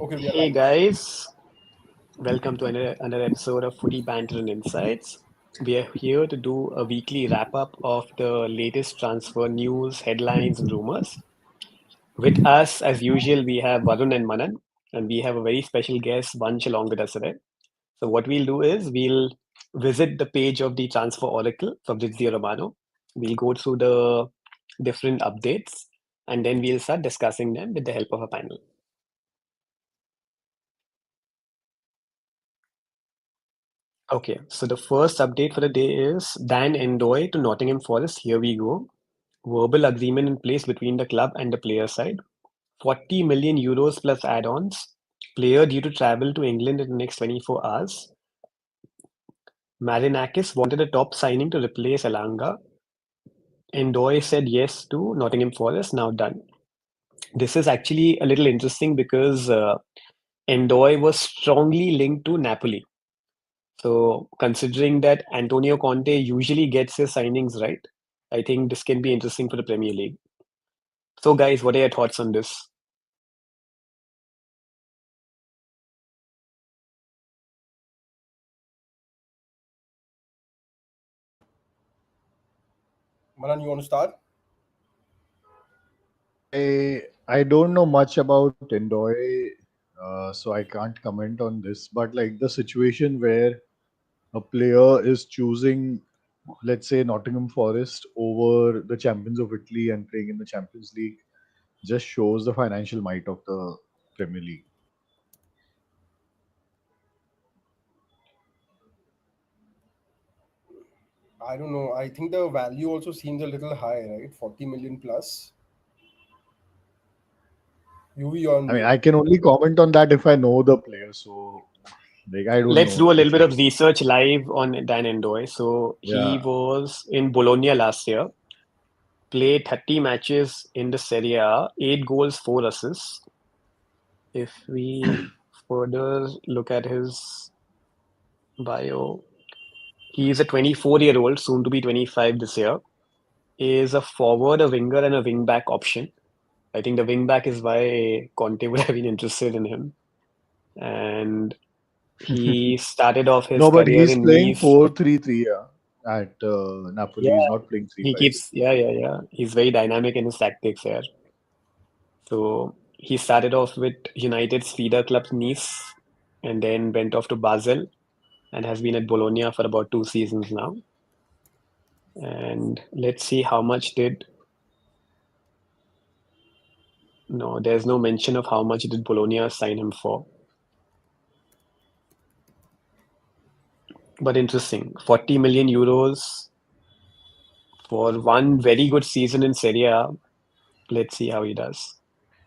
Okay, we are Hey live. guys, welcome to another episode of Footy Banter and Insights. We are here to do a weekly wrap up of the latest transfer news, headlines, and rumors. With us, as usual, we have Varun and Manan, and we have a very special guest, Vansh, along with us today. So, what we'll do is we'll visit the page of the Transfer Oracle from Fabrizio Romano. We'll go through the different updates, and then we'll start discussing them with the help of a panel. Okay, so the first update for the day is Dan Endoy to Nottingham Forest. Here we go. Verbal agreement in place between the club and the player side. 40 million euros plus add-ons. Player due to travel to England in the next 24 hours. Marinakis wanted a top signing to replace Elanga. Endoy said yes to Nottingham Forest. Now done. This is actually a little interesting because Endoy was strongly linked to Napoli. So, considering that Antonio Conte usually gets his signings right, I think this can be interesting for the Premier League. So, guys, what are your thoughts on this? Manan, you want to start? I don't know much about Endoy, so I can't comment on this. But like the situation where a player is choosing, let's say, Nottingham Forest over the champions of Italy and playing in the Champions League, just shows the financial might of the Premier League. I don't know. I think the value also seems a little high, right? 40 million plus. UV on I mean, mute. I can only comment on that if I know the player. So, like, I don't Let's know do a the little bit of face. research live on Dan Endoy. So, he Yeah. was in Bologna last year, played 30 matches in the Serie A, 8 goals, 4 assists. If we further look at his bio, he is a 24-year-old, soon to be 25 this year. Is a forward, a winger, and a wing back option. I think the wing back is why Conte would have been interested in him. And he started off his No, but career he's in playing Nice. 4-3-3 at Napoli. He's Yeah, not playing 3 he 5. keeps, yeah. He's very dynamic in his tactics here. So he started off with United's feeder club Nice and then went off to Basel and has been at Bologna for about 2 seasons now. And let's see how much did. No, there's no mention of how much did Bologna sign him for. But interesting, 40 million euros for one very good season in Serie A. Let's see how he does.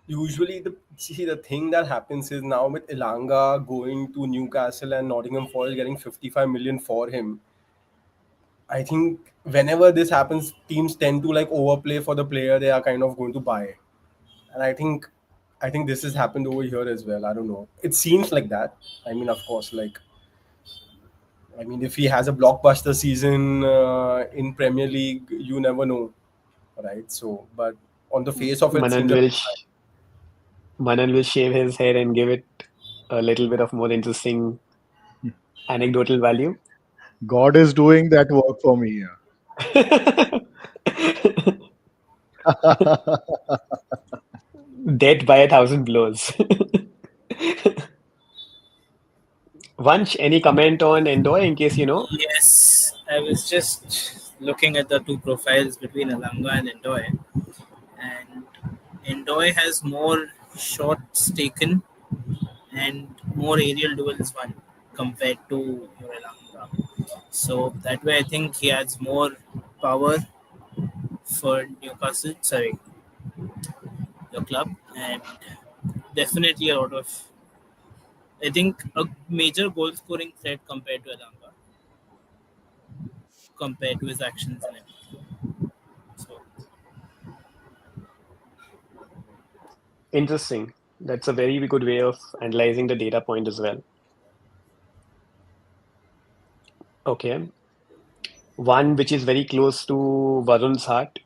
Usually, the thing that happens is now with Elanga going to Newcastle and Nottingham Forest getting 55 million for him. I think whenever this happens, teams tend to like overplay for the player they are kind of going to buy. And I think this has happened over here as well. I don't know. It seems like that. I mean, of course, if he has a blockbuster season in Premier League, you never know, right? So, but on the face of it, Manan seems a will bit high. sh- Manan will shave his hair and give it a little bit of more interesting anecdotal value. God is doing that work for me. Death by 1,000 blows. Vansh, any comment on Endoy in case you know? Yes, I was just looking at the two profiles between Alanga and Endoy, and Endoy has more shots taken and more aerial duels won compared to your Alanga. So that way, I think he has more power for Newcastle, sorry, your club, and definitely a lot of, I think, a major goal scoring threat compared to Alanga, compared to his actions and everything. So Interesting. That's a very good way of analyzing the data point as well. Okay. One which is very close to Varun's heart.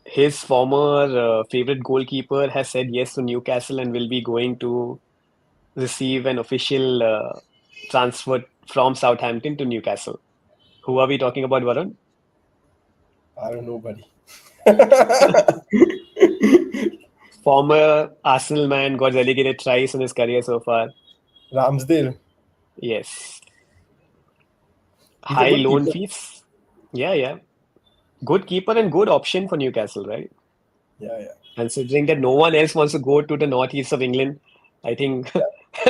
His former favorite goalkeeper has said yes to Newcastle and will be going to receive an official transfer from Southampton to Newcastle. Who are we talking about, Varun? I don't know, buddy. Former Arsenal man, got relegated twice in his career so far. Ramsdale. Yes. He's a High good loan keeper. fees. Yeah. Good keeper and good option for Newcastle, right? Yeah. Considering that no one else wants to go to the northeast of England, I think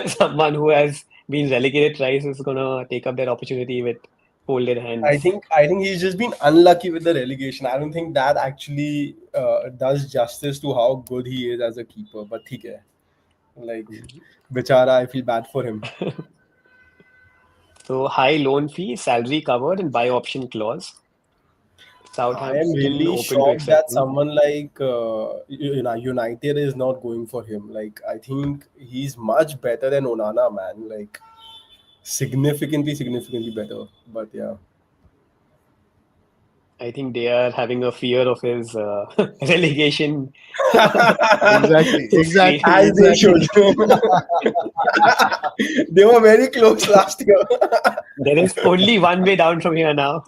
someone who has been relegated twice is gonna take up that opportunity with folded hands. I think he's just been unlucky with the relegation. I don't think that actually does justice to how good he is as a keeper. But ठीक है. Like, Bichara, I feel bad for him. So high loan fee, salary covered, and buy option clause. I am Southampton really open to shocked that accepting. someone like United is not going for him. Like, I think he's much better than Onana, man. Like, significantly better. But yeah. I think they are having a fear of his relegation. Exactly. As they should. They were very close last year. There is only one way down from here now.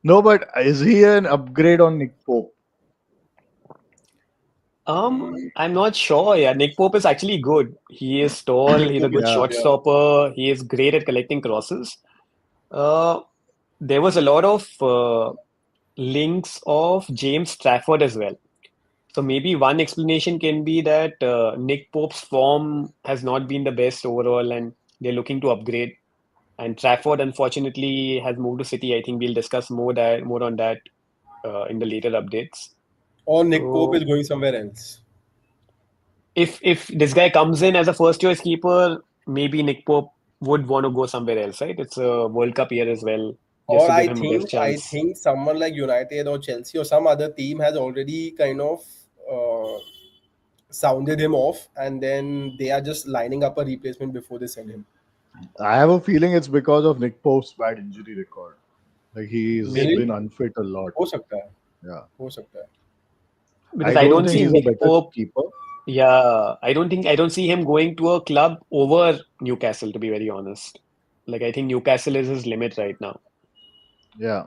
No, but is he an upgrade on Nick Pope? I'm not sure. Yeah, Nick Pope is actually good. He is tall. He's a good Yeah. shot stopper. He is great at collecting crosses. There was a lot of links of James Trafford as well. So maybe one explanation can be that Nick Pope's form has not been the best overall, and they're looking to upgrade. And Trafford, unfortunately, has moved to City. I think we'll discuss more on that in the later updates. Or Nick So- Pope is going somewhere else. If this guy comes in as a first choice keeper, maybe Nick Pope would want to go somewhere else, right? It's a World Cup year as well. Just Or to I give him a best think chance. someone like United or Chelsea or some other team has already kind of sounded him off, and then they are just lining up a replacement before they sell him. I have a feeling it's because of Nick Pope's bad injury record. Like he's Really? been unfit a lot. हो सकता है. Yeah. हो सकता है. Because I don't think see he's a Nick better Pope. keeper. Yeah, I don't see him going to a club over Newcastle, to be very honest. Like I think Newcastle is his limit right now. Yeah.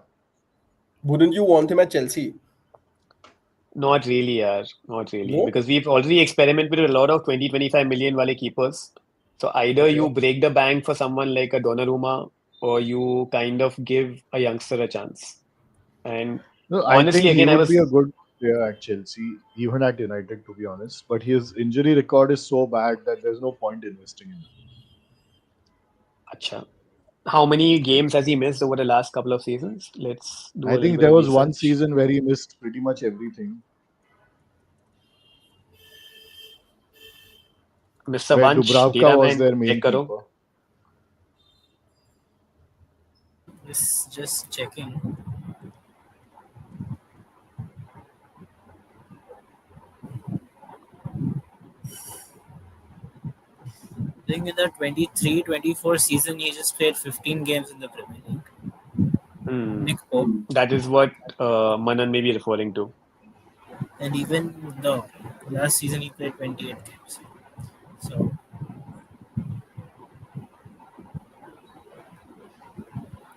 Wouldn't you want him at Chelsea? Not really, yaar. Not really. No? Because we've already experimented with a lot of 20-25 million wale keepers. So either you break the bank for someone like a Donnarumma, or you kind of give a youngster a chance. And No, I honestly, think he again, I would be a was good player at Chelsea, even at United, to be honest. But his injury record is so bad that there's no point investing in him. Acha. How many games has he missed over the last couple of seasons? Let's do a I little think bit there of was one research. season where he missed pretty much everything. Mr. Where Vanch, Dubravka Data was Man, their main check karo. keeper. Just checking. I think in the 23-24 season, he just played 15 games in the Premier League. Nick Pope. That is what Manan may be referring to. And even the last season, he played 28 games. So,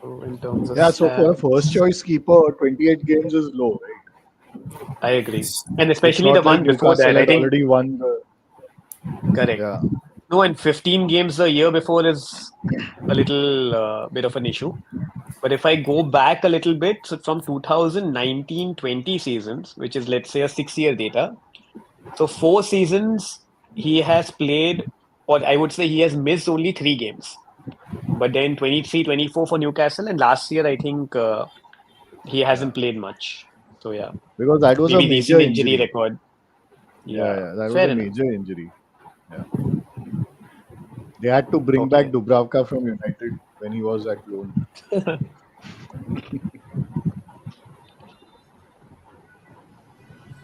So in terms of Yeah, so for a stats, first choice keeper, 28 games is low, right? I agree. And It's especially not the like one before Newcastle that, I had think. already won the. Correct. Yeah. No, and 15 games the year before is a little bit of an issue. But if I go back a little bit, so from 2019-20 seasons, which is let's say a 6-year data, so 4 seasons he has played, or I would say he has missed only 3 games. But then 23-24 for Newcastle, and last year I think he hasn't played much. So yeah, Because that was maybe a decent major injury injury. record. Yeah, that was fair a enough. major injury. Yeah. They had to bring back Dubravka from United when he was at loan.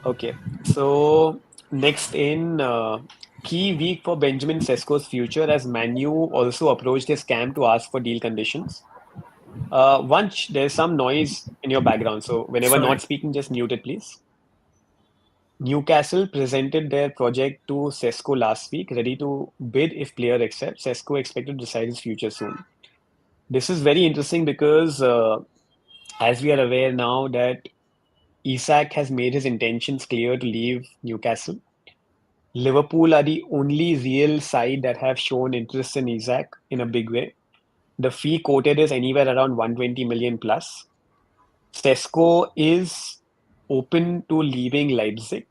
Okay, so next in key week for Benjamin Sesko's future as Manu also approached his camp to ask for deal conditions. Vanch, there's some noise in your background, so whenever Sorry. not speaking, just mute it, please. Newcastle presented their project to Sesko last week, ready to bid if player accepts. Sesko expected to decide his future soon. This is very interesting because, as we are aware now, that Isak has made his intentions clear to leave Newcastle. Liverpool are the only real side that have shown interest in Isak in a big way. The fee quoted is anywhere around 120 million plus. Sesko is open to leaving Leipzig,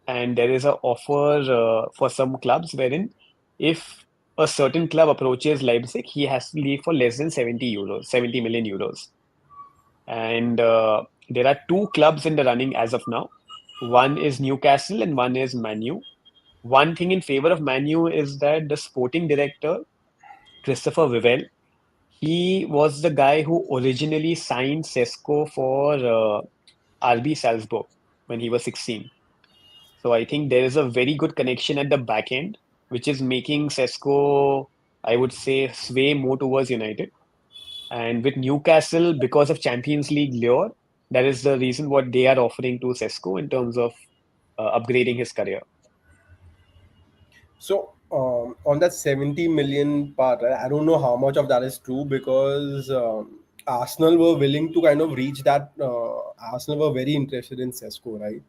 and there is an offer for some clubs wherein if a certain club approaches Leipzig, he has to leave for less than 70 euros, 70 million euros. And there are two clubs in the running as of now. One is Newcastle and one is Manu. One thing in favor of Manu is that the sporting director, Christopher Vivell, he was the guy who originally signed Sesko for RB Salzburg when he was 16. So I think there is a very good connection at the back end, which is making Sesko, I would say, sway more towards United. And with Newcastle, because of Champions League lure, that is the reason what they are offering to Sesko in terms of upgrading his career. So on that 70 million part, right, I don't know how much of that is true because Arsenal were willing to kind of reach that. Arsenal were very interested in Sesko, right?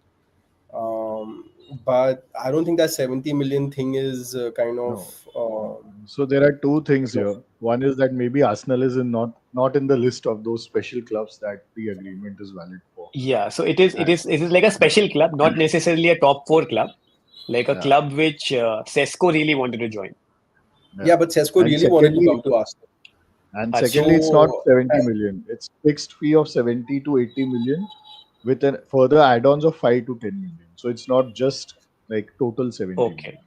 But I don't think that 70 million thing is kind of. No. So there are two things here. One is that maybe Arsenal is not in the list of those special clubs that the agreement is valid for. Yeah, so it is like a special club, not necessarily a top four club, like a Yeah. club which Sesko really wanted to join. Yeah, but Sesko And really wanted to secondly, come to Arsenal. it's not So 70 million. It's fixed fee of 70 to 80 million with a further add-ons of 5 to 10 million. So it's not just like total 70 Okay. million.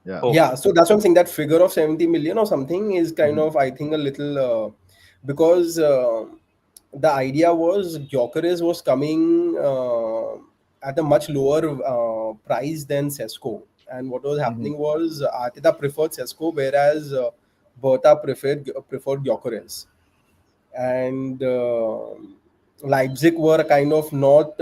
Yeah. Okay. yeah, so that's what I'm saying. That figure of 70 million or something is kind of, I think, a little because the idea was Gyökeres was coming at a much lower price than Sesko, and what was happening was Arteta preferred Sesko, whereas Berta preferred Gyökeres, and Leipzig were kind of not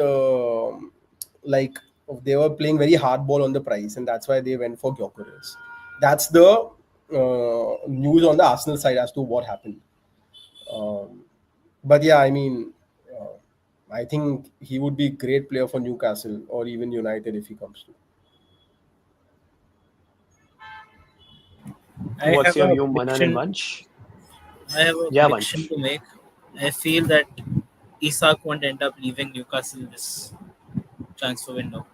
like they were playing very hardball on the price, and that's why they went for Gyökeres. That's the news on the Arsenal side as to what happened. But yeah, I mean, I think he would be a great player for Newcastle or even United if he comes to. I What's have your a view, Manan and prediction. Vansh? I have a Yeah, prediction Vansh. to make. I feel that Isak won't end up leaving Newcastle this transfer window.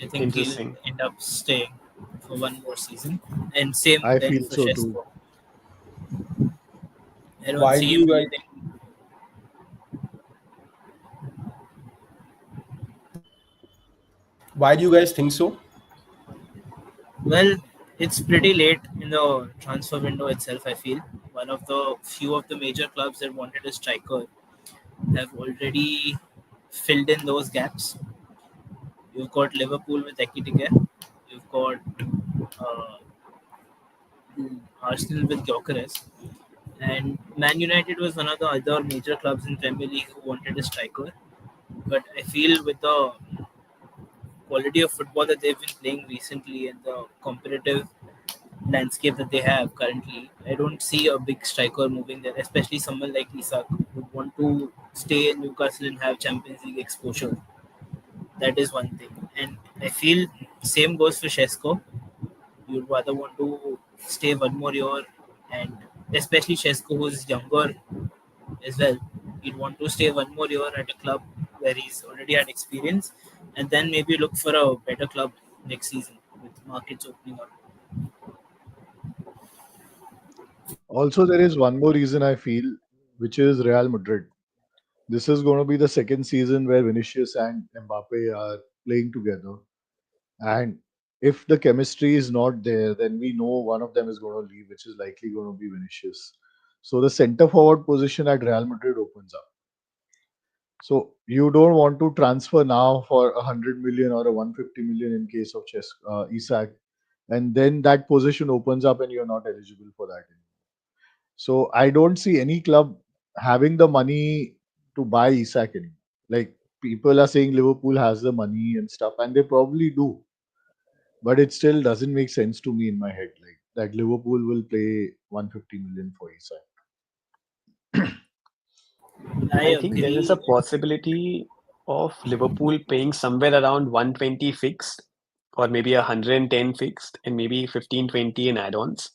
I think he'll Interesting. end up staying for one more season. And same I then feel for so too. Shesko. I don't Why see do him you guys? leaving. Why do you guys think so? Well, it's pretty late in the transfer window itself, I feel. One of the few of the major clubs that wanted a striker have already filled in those gaps. You've got Liverpool with Ekitike. You've got uh, Arsenal with Gyökeres. And Man United was one of the other major clubs in Premier League who wanted a striker. But I feel with the quality of football that they've been playing recently and the competitive landscape that they have currently, I don't see a big striker moving there, especially someone like Isak who would want to stay in Newcastle and have Champions League exposure. That is one thing. And I feel same goes for Shesko. You'd rather want to stay one more year, and especially Shesko, who's younger as well. He'd want to stay one more year at a club where he's already had experience, and then maybe look for a better club next season with markets opening up. Also, there is one more reason I feel, which is Real Madrid. This is going to be the second season where Vinicius and Mbappe are playing together. And if the chemistry is not there, then we know one of them is going to leave, which is likely going to be Vinicius. So the center forward position at Real Madrid opens up. So you don't want to transfer now for 100 million or a 150 million in case of Isak, and then that position opens up and you're not eligible for that anymore. So I don't see any club having the money to buy Isak anymore. Like people are saying Liverpool has the money and stuff, and they probably do. But it still doesn't make sense to me in my head, like that Liverpool will pay 150 million for Isak. I I think there is a agree. possibility of Liverpool paying somewhere around 120 fixed or maybe 110 fixed and maybe 15-20 in add-ons.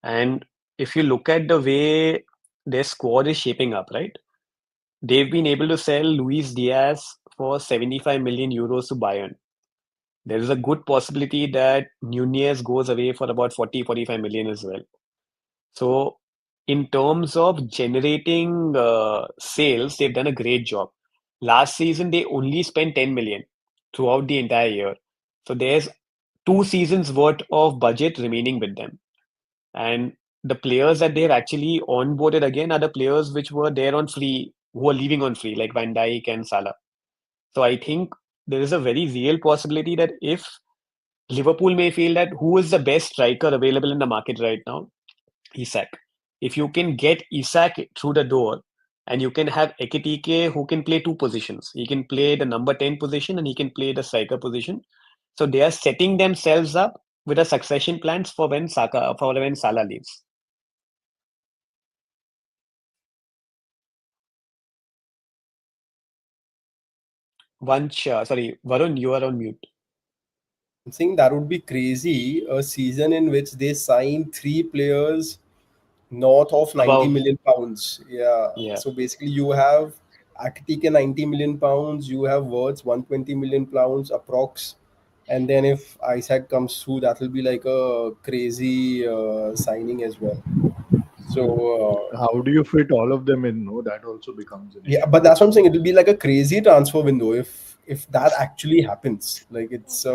And if you look at the way their squad is shaping up, right? They've been able to sell Luis Diaz for 75 million euros to Bayern. There is a good possibility that Nunez goes away for about 40-45 million as well. So, in terms of generating sales, they've done a great job. Last season, they only spent 10 million throughout the entire year. So, there's 2 seasons worth of budget remaining with them. And the players that they've actually onboarded again are the players which were there on free, who are leaving on free, like Van Dijk and Salah. So, I think there is a very real possibility that if Liverpool may feel that who is the best striker available in the market right now, Isak. If you can get Isak through the door and you can have Ekitike who can play two positions. He can play the number 10 position and he can play the striker position. So they are setting themselves up with a succession plans for when Salah leaves. Varun, you are on mute. I'm saying that would be crazy. A season in which they sign 3 players north of 90 Above, million pounds. Yeah. yeah. So basically, you have Akitike 90 million pounds, you have Words 120 million pounds approx. And then if Isaac comes through, that will be like a crazy signing as well. So How do you fit all of them in? No, that also becomes an yeah, issue. but that's what I'm saying. It will be like a crazy transfer window if that actually happens. Like it's yeah.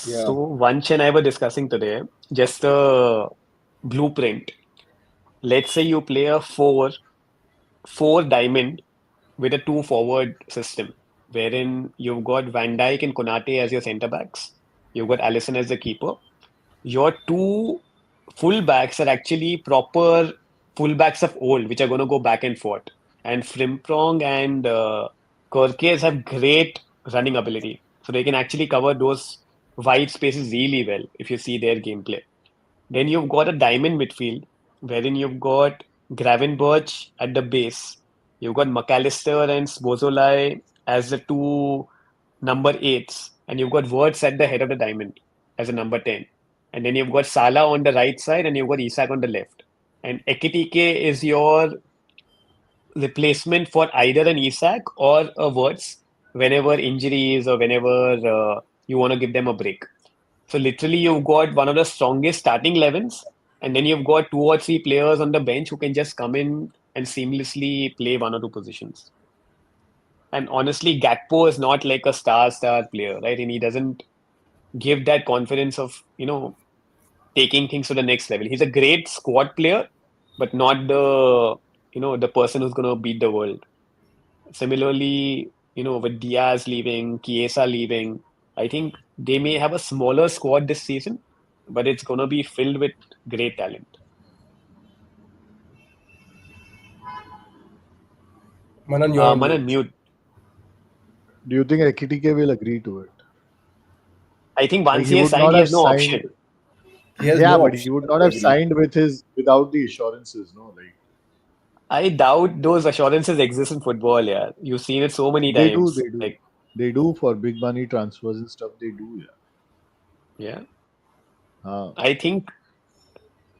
So Vanch and I were discussing today just a blueprint. Let's say you play a four diamond with a 2 forward system, wherein you've got Van Dijk and Konate as your centre backs. You've got Alisson as the keeper. Your 2 full backs are actually proper fullbacks of old, which are going to go back and forth. And Frimpong and Korkez have great running ability. So they can actually cover those wide spaces really well if you see their gameplay. Then you've got a diamond midfield, wherein you've got Gravenberch at the base. You've got McAllister and Sbozolai as the 2 number 8s, and you've got Wirtz at the head of the diamond as a number 10. And then you've got Salah on the right side, and you've got Isak on the left. And Ekitike is your replacement for either an Isak or a Wirtz whenever injuries or whenever you want to give them a break. So literally, you've got one of the strongest starting 11s, and then you've got 2 or 3 players on the bench who can just come in and seamlessly play 1 or 2 positions. And honestly, Gakpo is not like a star player, right? And he doesn't give that confidence of taking things to the next level. He's a great squad player, but not the person who's going to beat the world. Similarly, with Diaz leaving, Chiesa leaving, I think they may have a smaller squad this season, but it's going to be filled with great talent. Manan, you're on Manan, mute. mute. Do you think Ekitike will agree to it? I think Like once he he has would signed, not he have has no signed. option. He has Yeah, no but option he would to not have agree. signed without the assurances. No, like I doubt those assurances exist in football, yeah. You've seen it so many they do, times. they do, Like, they do for big money transfers and stuff. They do, yeah. yeah. I think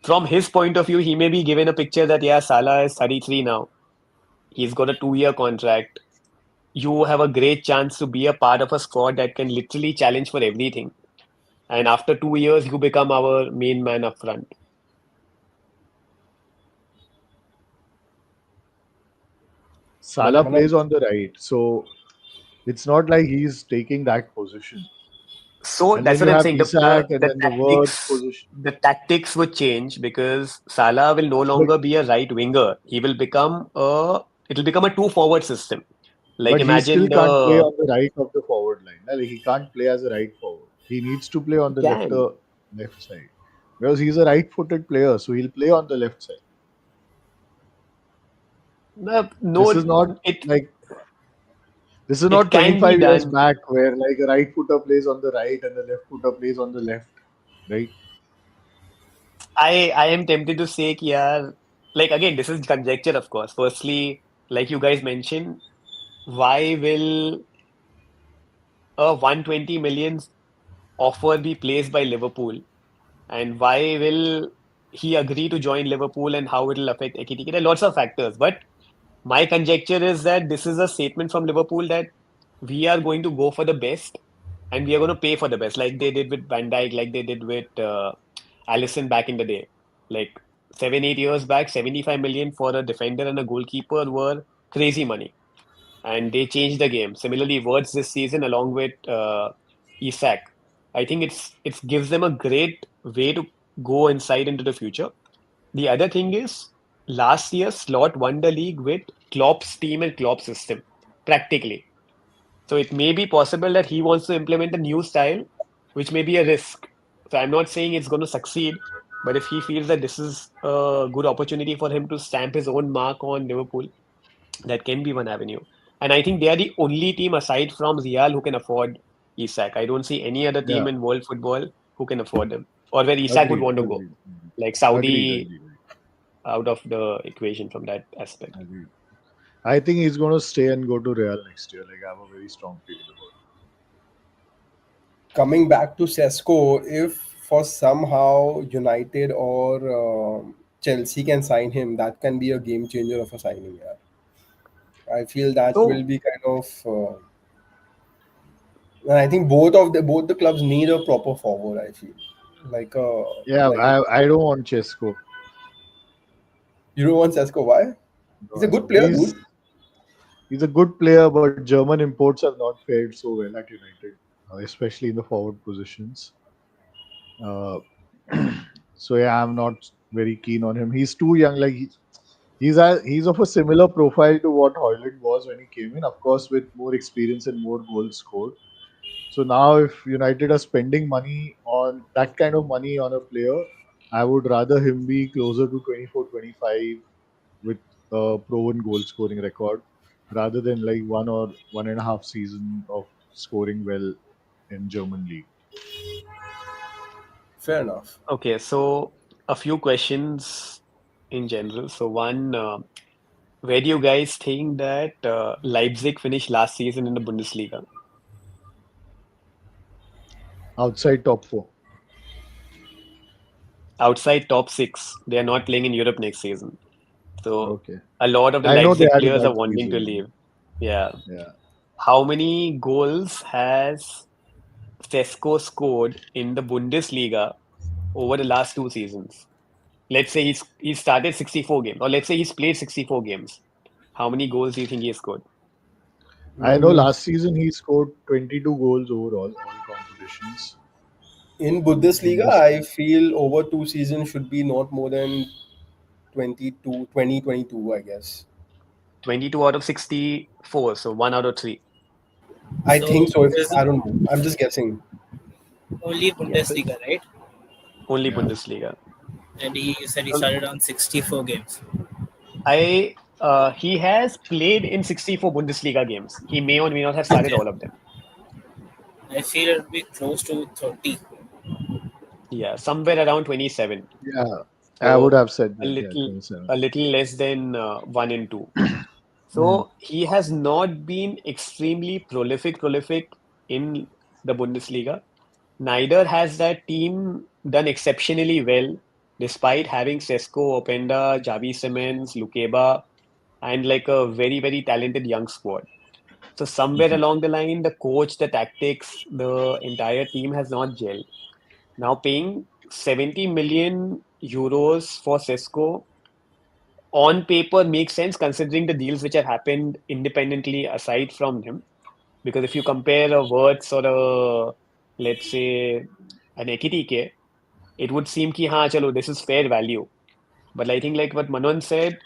from his point of view, he may be given a picture that, yeah, Salah is 33 now. He's got a 2-year contract. You have a great chance to be a part of a squad that can literally challenge for everything. And after 2 years, you become our main man up front. Salah Manan, plays on the right, so it's not like he's taking that position. So And that's then what you I'm have saying. Isak and then the Wirtz position. The tactics would change because Salah will no But longer be a right winger. He will become it'll become a 2 forward system. Like but he still imagine can't play the on the right of the forward line. Like he can't play as a right forward. He needs to play on he the can. left side because he's a right-footed player, so he'll play on the left side. No, This is not it like This is It not can be 25 years done. back where like a right footer plays on the right and the left footer plays on the left, right? I am tempted to say, कि यार, like again, this is conjecture, of course. Firstly, like you guys mentioned, why will a 120 million offer be placed by Liverpool, and why will he agree to join Liverpool, and how it will affect Ekitike? There are lots of factors, but my conjecture is that this is a statement from Liverpool that we are going to go for the best, and we are going to pay for the best, like they did with Van Dijk, like they did with Allison back in the day. Like 7, 8 years back, 75 million for a defender and a goalkeeper were crazy money, and they changed the game. Similarly, Words this season, along with Isak, I think it gives them a great way to go inside into the future. The other thing is, last year Slot won the league with Klopp's team and Klopp's system, practically. So it may be possible that he wants to implement a new style, which may be a risk. So I'm not saying it's going to succeed, but if he feels that this is a good opportunity for him to stamp his own mark on Liverpool, that can be one avenue. And I think they are the only team aside from Real who can afford Isak. I don't see any other team Yeah, in world football who can afford him, or where Isak would agreed, want to go. agreed, Like agreed, Saudi agreed, out of the equation from that aspect. agreed. I think he's going to stay and go to Real next year. Like I have a very strong feeling about Coming back to Sesko, if for somehow United or Chelsea can sign him, that can be a game changer of a signing. Yeah. I feel that will So be kind of. And I think both the clubs need a proper forward. I feel like it. Yeah, like I don't want Chesco. you don't want Sesko. Why? No, He's a good no. player, dude. He's a good player, but German imports have not fared so well at United, especially in the forward positions. Uh, so yeah, I'm not very keen on him. He's too young. Like he's of a similar profile to what Hoyland was when he came in. Of course, with more experience and more goals scored. So now, if United are spending money on that kind of money on a player, I would rather him be closer to 24, 25 with a proven goal scoring record rather than like 1 or 1.5 season of scoring well in German league. Fair enough. okay, so a few questions in general. So one, where do you guys think that Leipzig finished last season in the Bundesliga? Outside top four. Outside top six, they are not playing in Europe next season. So Okay. a lot of the I know they Leipzig had a players are bad wanting to season. leave. Yeah. Yeah. How many goals has Sesko scored in the Bundesliga over the last 2 seasons? Let's say he started 64 games, or let's say he's played 64 games. How many goals do you think he has scored? I know Mm, last season he scored 22 goals overall, all competitions. in Bundesliga, I Bundesliga. feel over 2 seasons should be not more than 2022, I guess. 22 out of 64, so 1 out of 3. I So think so. If there's I don't know, I'm just guessing. only Yeah, so Bundesliga, right? only Yeah. Bundesliga. And you said he So started on 64 games. he has played in 64 Bundesliga games. He may or may not have started Okay. all of them. I feel it would be close to 30. Yeah, somewhere around 27. Yeah. I would So have said a that. Yeah, little 27. a little less than 1 and 2. Mm. So he has not been extremely prolific in the Bundesliga. Neither has that team done exceptionally well, despite having Sesko, Openda, Javi Simmons, Lukeba, and like a very talented young squad. So somewhere Mhm. along the line, the coach, the tactics, the entire team has not gelled. Now paying 70 million euros for Sesko on paper makes sense considering the deals which have happened independently aside from him. Because if you compare a Wirtz or a, let's say, an Ekitike, it would seem ki haan, chalo, this is fair value. But I think like what Manon said,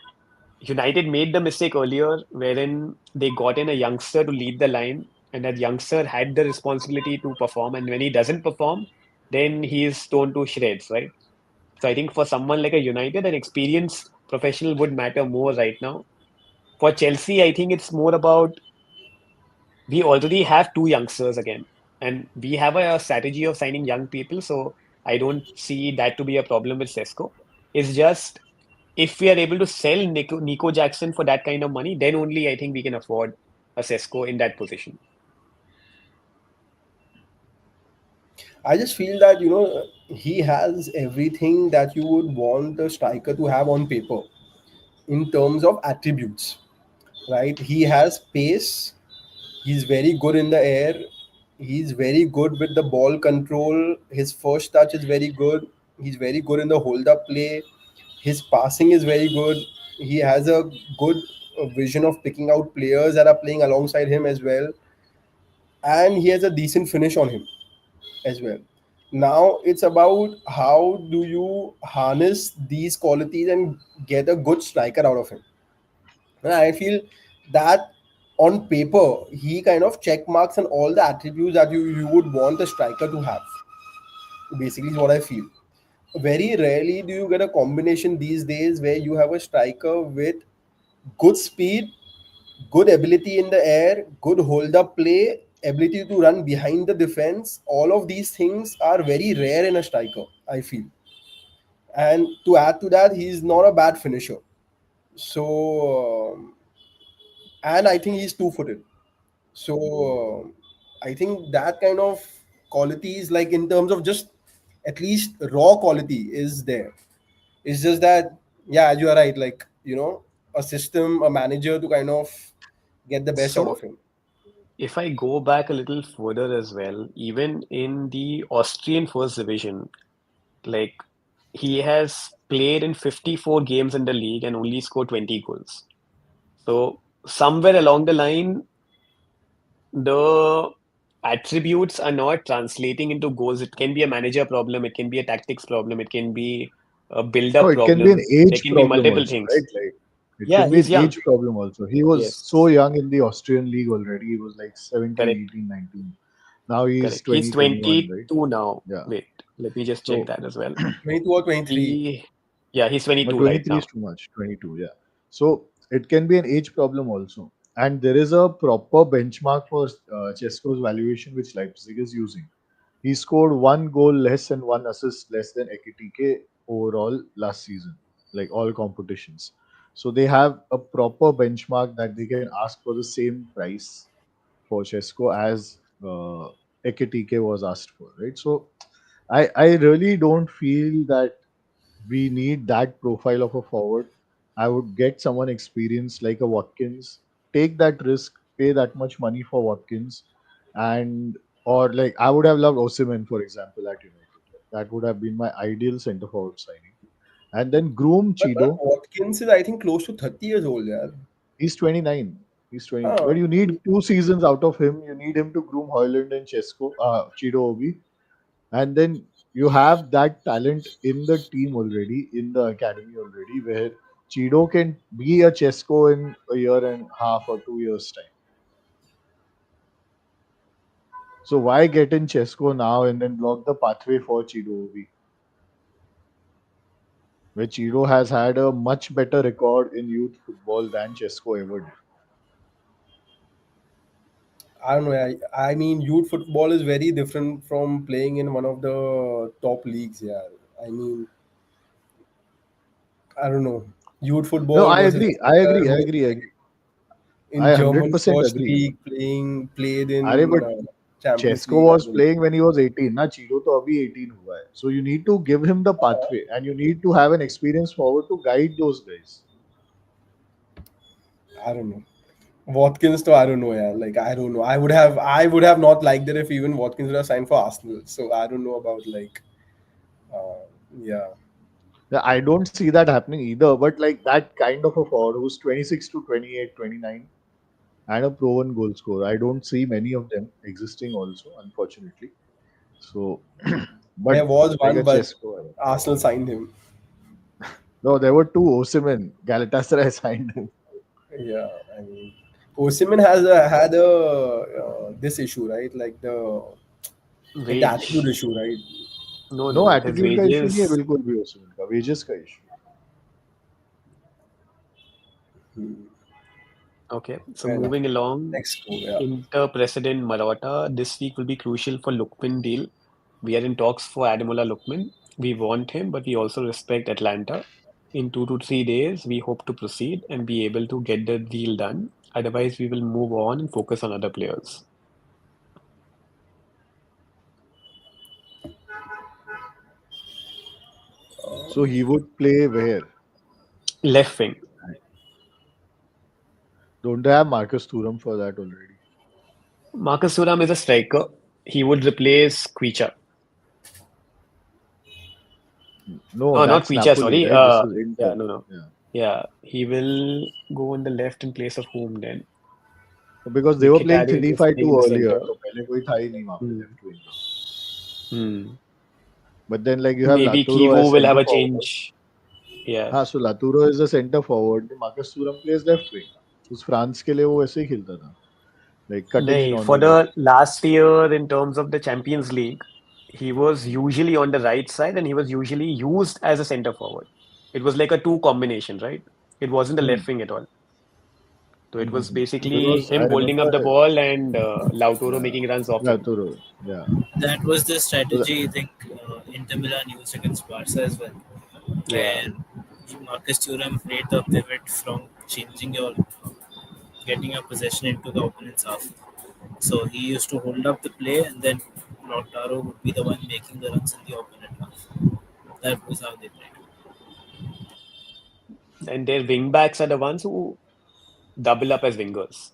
United made the mistake earlier wherein they got in a youngster to lead the line, and that youngster had the responsibility to perform. And when he doesn't perform, then he is torn to shreds, right? So I think for someone like a United, an experienced professional would matter more right now. For Chelsea, I think it's more about we already have two youngsters again, and we have a strategy of signing young people, so I don't see that to be a problem with Sesko. It's just if we are able to sell Nico Jackson for that kind of money, then only I think we can afford a Sesko in that position. I just feel that he has everything that you would want a striker to have on paper in terms of attributes, right? He has pace. He's very good in the air. He's very good with the ball control. His first touch is very good. He's very good in the hold up play. His passing is very good. He has a good vision of picking out players that are playing alongside him as well. And he has a decent finish on him as well. Now it's about how do you harness these qualities and get a good striker out of him. And I feel that on paper, he kind of check marks and all the attributes that you would want a striker to have. Basically, is what I feel. Very rarely do you get a combination these days where you have a striker with good speed, good ability in the air, good hold up play, ability to run behind the defense. All of these things are very rare in a striker, I feel. And to add to that, he's not a bad finisher. So, and I think he's two-footed. So, I think that kind of qualities, like in terms of just at least raw quality, is there. It's just that, yeah, you are right. Like, a system, a manager to kind of get the best out of So him. if I go back a little further as well, even in the Austrian first division, like he has played in 54 games in the league and only scored 20 goals. So somewhere along the line, the attributes are not translating into goals. It can be a manager problem, it can be a tactics problem, it can be a No, build-up it can be an problem. There age can be problem multiple also, right? things. Like it Yeah, can be an he's young. age problem also. He was Yes, so young in the Austrian league already. He was like 17, correct, 18, 19. Now he's correct. He's 20, 21, right? 22 now. Yeah. Wait, let me just check So, that as well. 22 or 23. He, yeah, he's but 22 right 23 is now. too much. 22, yeah. So it can be an age problem also. And there is a proper benchmark for Chesko's valuation which Leipzig is using. He scored one goal less and one assist less than Ekitike overall last season, like all competitions. So they have a proper benchmark that they can ask for the same price for Chesko as Ekitike was asked for, right? So I really don't feel that we need that profile of a forward. I would get someone experienced like a Watkins, take that risk, pay that much money for Watkins, and or like I would have loved Osimhen, for example, at United. That would have been my ideal centre forward signing. And then groom But Chido. Watkins is, I think, close to 30 years old, yeah. He's 29. He's 29. But Huh. you need 2 seasons out of him. You need him to groom Hoyland and Chido Obi. And then you have that talent in the team already, in the academy already, where Chido can be a Chesko in a year and a half or 2 years' time. So why get in Chesko now and then block the pathway for Chido Obi? Where Chido has had a much better record in youth football than Chesko ever did. I don't know. I mean, youth football is very different from playing in one of the top leagues. Yeah, I mean, I don't know. Youth No, football I versus agree. a I player agree. I who is agree. like I in German 100% first agree. league played अरे in but Champions Chesko League. I was don't know. playing when he was 18. Na Chido to abhi 18 hua hai. So you need to give him the pathway and you need to have an experienced forward to guide those guys. I don't know. Watkins, though, I don't know. Yeah, like I don't know. I would have not liked it if even Watkins would have signed for Arsenal. So I don't know about like, uh, yeah. Yeah, I don't see that happening either. But like that kind of a forward who's 26 to 28, 29 and a proven goal scorer. I don't see many of them existing also, unfortunately. So, There but was like one, a but Chesko. Arsenal signed him. No, there were two Osimhen. Galatasaray signed him. Yeah, I mean, Osimhen has had a this issue, right? Like the attitude Wage. issue, right? No, No no, his attitude का issue नहीं है wages. बिल्कुल भी ओसिमन का wages का issue. Hmm. Okay, so Fair enough. moving along, Next two, yeah. Inter President Marotta this week will be crucial for Lookman deal. We are in talks for Ademola Lookman. We want him, but we also respect Atlanta. In 2 to 3 days, we hope to proceed and be able to get the deal done. Otherwise, we will move on and focus on other players. So he would play where? Left wing. Don't they have Marcus Thuram for that already? Marcus Thuram is a striker. He would replace Quicha. No, Oh, not that's Quicha, Napoli, sorry. right? This is Yeah, Inter. no. Yeah. Yeah, he will go on the left in place of whom then? Because they were playing Mkhitaryan is playing 3-5-2 in the earlier. center. तो पहले कोई था ही नहीं वहाँ पे Hmm. left wing का. Hmm. But then like you have Maybe Laturo Kivu as will have centre a forward. change. Yeah. हाँ, so Laturo is the centre forward. Marcus Thuram plays left wing. उस France के लिए वो ऐसे ही खेलता था. Like cutting in No, on for the left. the last year in terms of the Champions League, he was usually on the right side and he was usually used as a center forward. It was like a two combination, right? It wasn't the left wing at all. So it was basically Because I him holding up remember the ball and Lautaro yeah, making runs off him. Laturo. Yeah. That was the So that, strategy, I think, Inter Milan used against Barca as well, Yeah. where Marcus Thuram played the pivot from getting your possession into the opponent's half. So he used to hold up the play, and then Lautaro would be the one making the runs in the opponent half. That was how they played. And their wing backs are the ones who double up as wingers.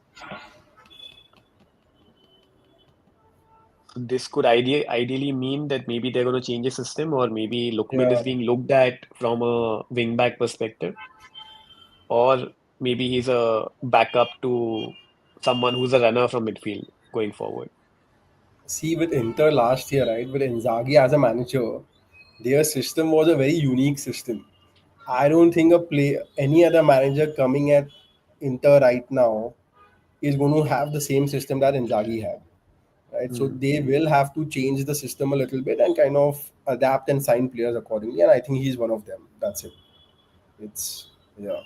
This could ideally mean that maybe they're going to change the system, or maybe Lookman is Yeah. being looked at from a wing back perspective, or maybe he's a backup to someone who's a runner from midfield going forward. See, with Inter last year, right, with Inzaghi as a manager, their system was a very unique system. I don't think any other manager coming at Inter right now is going to have the same system that Inzaghi had. Right, so they will have to change the system a little bit and kind of adapt and sign players accordingly. And I think he's one of them. That's it. It's yeah.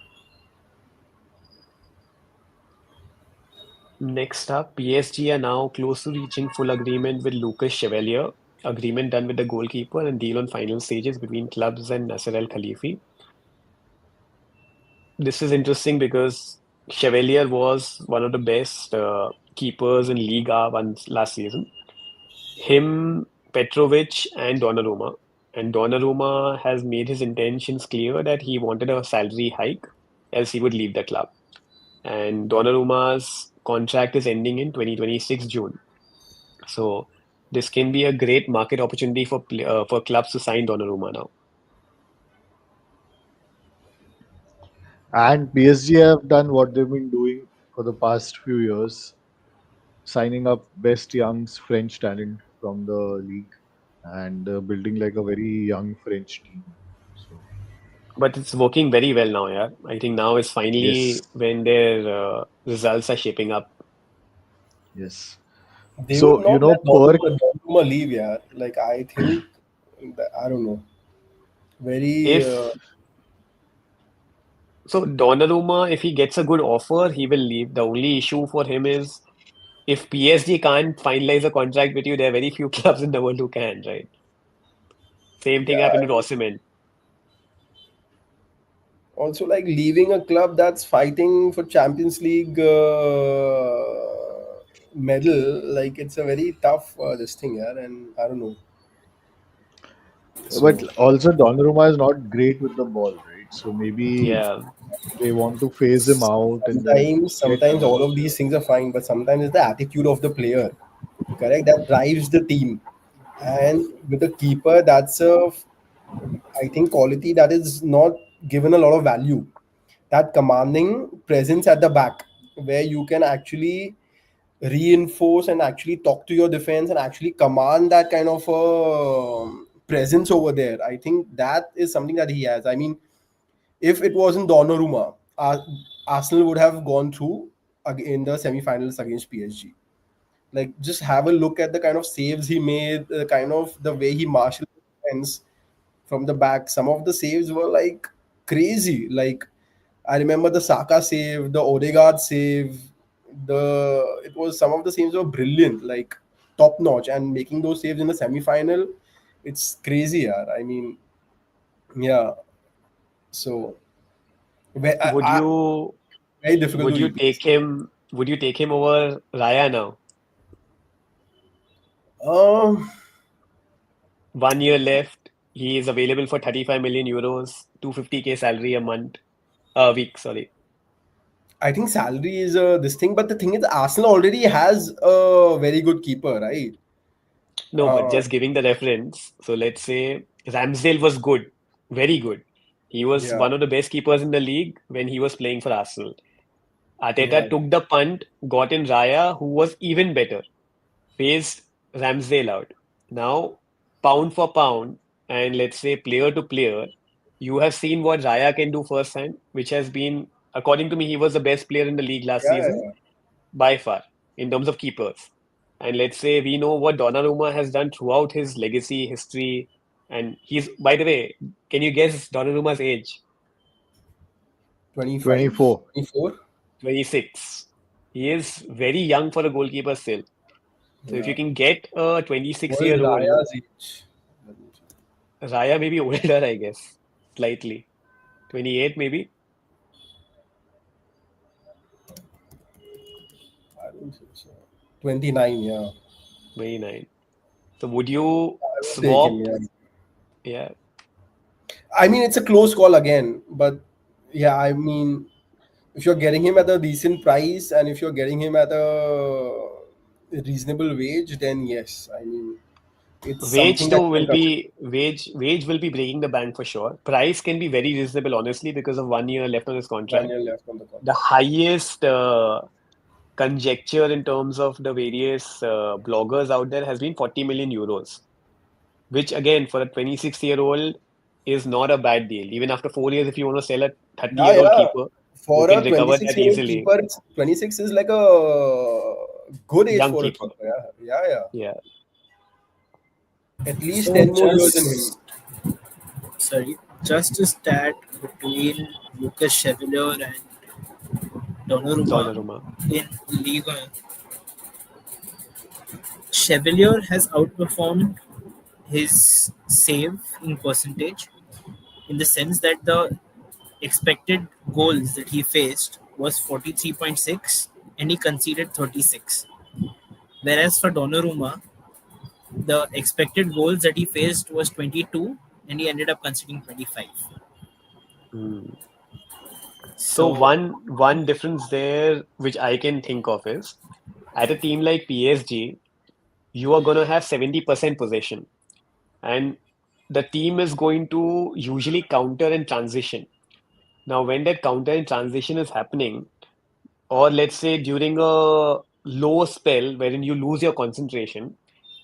Next up, PSG are now close to reaching full agreement with Lucas Chevalier. Agreement done with the goalkeeper and deal on final stages between clubs and Nasser Al Khalifi. This is interesting because Chevalier was one of the best keepers in Liga once last season. Him, Petrovic, and Donnarumma. And Donnarumma has made his intentions clear that he wanted a salary hike, else he would leave the club. And Donnarumma's contract is ending in 2026 June. So this can be a great market opportunity for clubs to sign Donnarumma now. and PSG have done what they've been doing for the past few years, signing up best young French talent from the league and building like a very young French team. So But it's working very well now, yeah. I think now is finally yes, when their results are shaping up. yes. They So would not let per Donnarumma leave. Yeah, like I think I don't know. Very If So Donnarumma, if he gets a good offer, he will leave. The only issue for him is if PSG can't finalize a contract with you, there are very few clubs in the world who can, right? Same thing happened with Osimhen. also like leaving a club that's fighting for Champions League medal. Like it's a very tough this thing, yeah. And I don't know. but So also Donnarumma is not great with the ball, right? So maybe Yeah. they want to phase him out and then get sometimes all another of these player. things are fine, but sometimes it's the attitude of the player, correct, that drives the team. And with the keeper, that's I think quality that is not given a lot of value. That commanding presence at the back, where you can actually reinforce and actually talk to your defense and actually command that kind of presence over there. I think that is something that he has. I mean, if it wasn't Donnarumma, Arsenal would have gone through in the semi-finals against PSG. Like, just have a look at the kind of saves he made, the kind of the way he marshaled defense from the back. Some of the saves were like crazy. Like I remember the Saka save, the Odegaard save. It was some of the saves were brilliant, like top notch, and making those saves in the semi final, it's crazy, yaar. I mean, yeah. So Would you very difficult would to you replace. take him? Would you take him over Raya now? Um, 1 year left. He is available for 35 million euros, 250k salary a week. Sorry. I think salary is this thing, but the thing is, Arsenal already has a very good keeper, right? No, but Uh, just giving the reference. So let's say Ramsdale was good, very good. He was yeah, one of the best keepers in the league when he was playing for Arsenal. yeah, Arteta took the punt, got in Raya, who was even better, phased Ramsdale out. Now, pound for pound, and let's say player to player, you have seen what Raya can do firsthand, which has been, according to me, he was the best player in the league last yeah, season yeah. by far in terms of keepers. And let's say we know what Donnarumma has done throughout his legacy, history, and he's, by the way, can you guess Donnarumma's age? 25, 24. 24. 26. He is very young for a goalkeeper still. So if Yeah. you can get a What is 26-year-old, Raya's age? Raya may be older, I guess, slightly. 28 maybe, I don't think so. 29, yeah. 29. So would you I would take him, swap? yeah. Yeah, I mean, it's a close call again, but yeah, I mean, if you're getting him at a decent price and if you're getting him at a reasonable wage, then yes, I mean, it's wage something that too you can will consider. be wage will be breaking the bank for sure. Price can be very reasonable, honestly, because of 1 year left on his 1 contract. year left on the The contract. highest conjecture in terms of the various bloggers out there has been 40 million euros, which again for a 26-year-old is not a bad deal. Even after 4 years, if you want to sell a Yeah, 30-year-old yeah. keeper, you For can a recover that 26-year-old easily. keeper, 26 is like a good age Young for a keeper, keeper. Yeah, yeah, yeah. yeah. At least So 10 more years in him. just a stat between Lucas Chevalier and Donnarumma Donnarumma. in Liga. Chevalier has outperformed his save in percentage in the sense that the expected goals that he faced was 43.6 and he conceded 36. Whereas for Donnarumma, the expected goals that he faced was 22 and he ended up conceding 25. Hmm. So So, one difference there which I can think of is at a team like PSG, you are going to have 70% possession, and the team is going to usually counter in transition. Now, when that counter in transition is happening, or let's say during a low spell wherein you lose your concentration,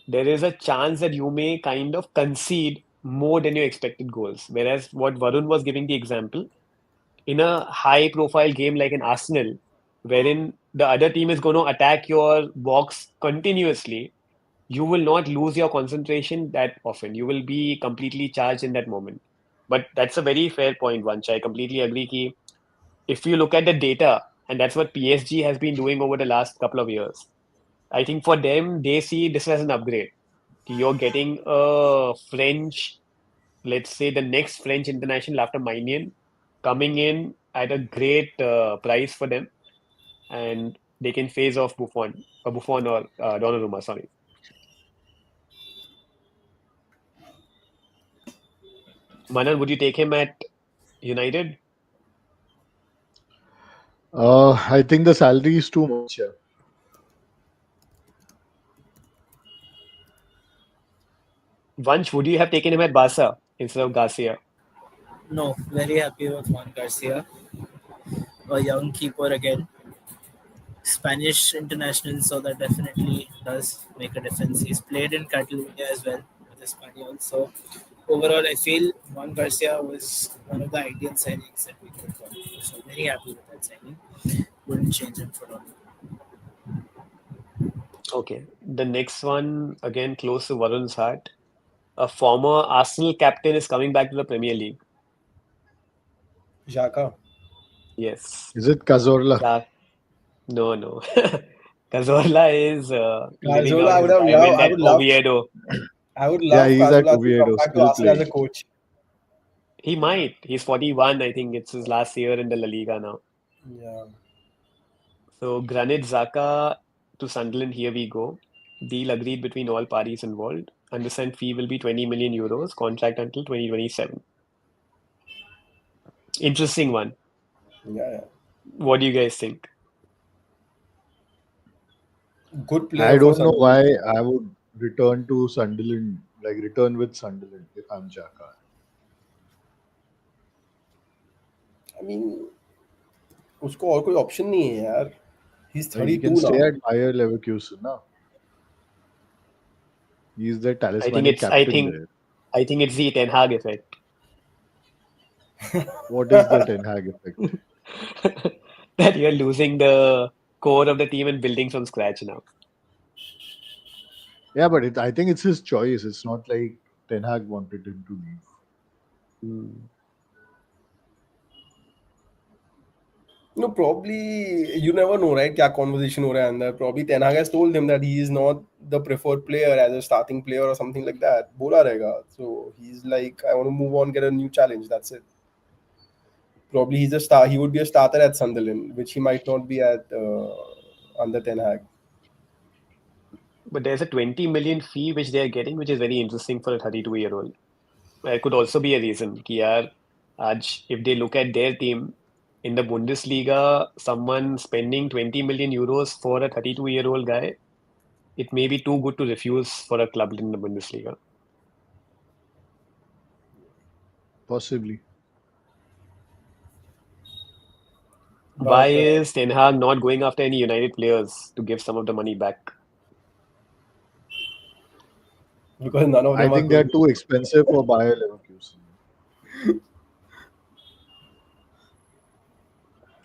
there is a chance that you may kind of concede more than your expected goals. Whereas what Varun was giving the example, in a high profile game like an Arsenal, wherein the other team is going to attack your box continuously, you will not lose your concentration that often. You will be completely charged in that moment. But that's a very fair point, Vancha. I completely agree. Ki if you look at the data, and that's what PSG has been doing over the last couple of years, I think for them, they see this as an upgrade. You're getting a French, let's say the next French international after Maignan, coming in at a great price for them, and they can phase off Buffon or Donnarumma. Sorry, Manan, would you take him at United? I think the salary is too much. Yeah. Vanch, would you have taken him at Barca instead of Garcia? no, very happy with Juan Garcia, a young keeper again. Spanish international, so that definitely does make a difference. He's played in Catalonia as well with Espanyol. So overall, I feel Juan Garcia was one of the ideal signings that we could have got. So very happy with that signing. Wouldn't change him for long. Okay. The next one, again, close to Varun's heart. A former Arsenal captain is coming back to the Premier League. Xhaka. Yes. Is it Cazorla? Ja- No. Cazorla is living Cazorla, out I his would have loved. diamond I at would love. Oviedo. I would Yeah, love he's at Cazorla to come Oviedo, back to still Arsenal as a playing. coach. He might. He's 41. I think it's his last year in the La Liga now. Yeah. So Granit Xhaka to Sunderland. Here we go. Deal agreed between all parties involved. Undersigned fee will be 20 million euros. Contract until 2027. Interesting one. Yeah. What do you guys think? Good I player for don't know Sunderland. why I would return to Sunderland, like return with Sunderland if I'm Xhaka. I mean, उसको और कोई option नहीं है यार. He's Like, he 32 can stay now. at Bayer Leverkusen now. He's the I think talismanic it's. I captain think. there. I think it's the Ten Hag effect. What is the Ten Hag effect? That you're losing the core of the team and building from scratch now. Yeah, but I think it's his choice. It's not like Ten Hag wanted him to leave. No, probably you never know, right? क्या conversation हो रहा है अंदर. Probably Ten Hag has told him that he is not the preferred player as a starting player or something like that. बोला रहेगा. So he's like, I want to move on, get a new challenge. That's it. Probably he's a star. He would be a starter at Sunderland, which he might not be at under Ten Hag. But there's a 20 million fee which they are getting, which is very interesting for a 32-year-old. It could also be a reason कि यार आज if they look at their team in the Bundesliga, someone spending 20 million euros for a 32-year-old guy, it may be too good to refuse for a club in the Bundesliga. Possibly. Why is Ten Hag not going after any United players to give some of the money back? Because none of I them are think they're good. too expensive for Bayer Leverkusen.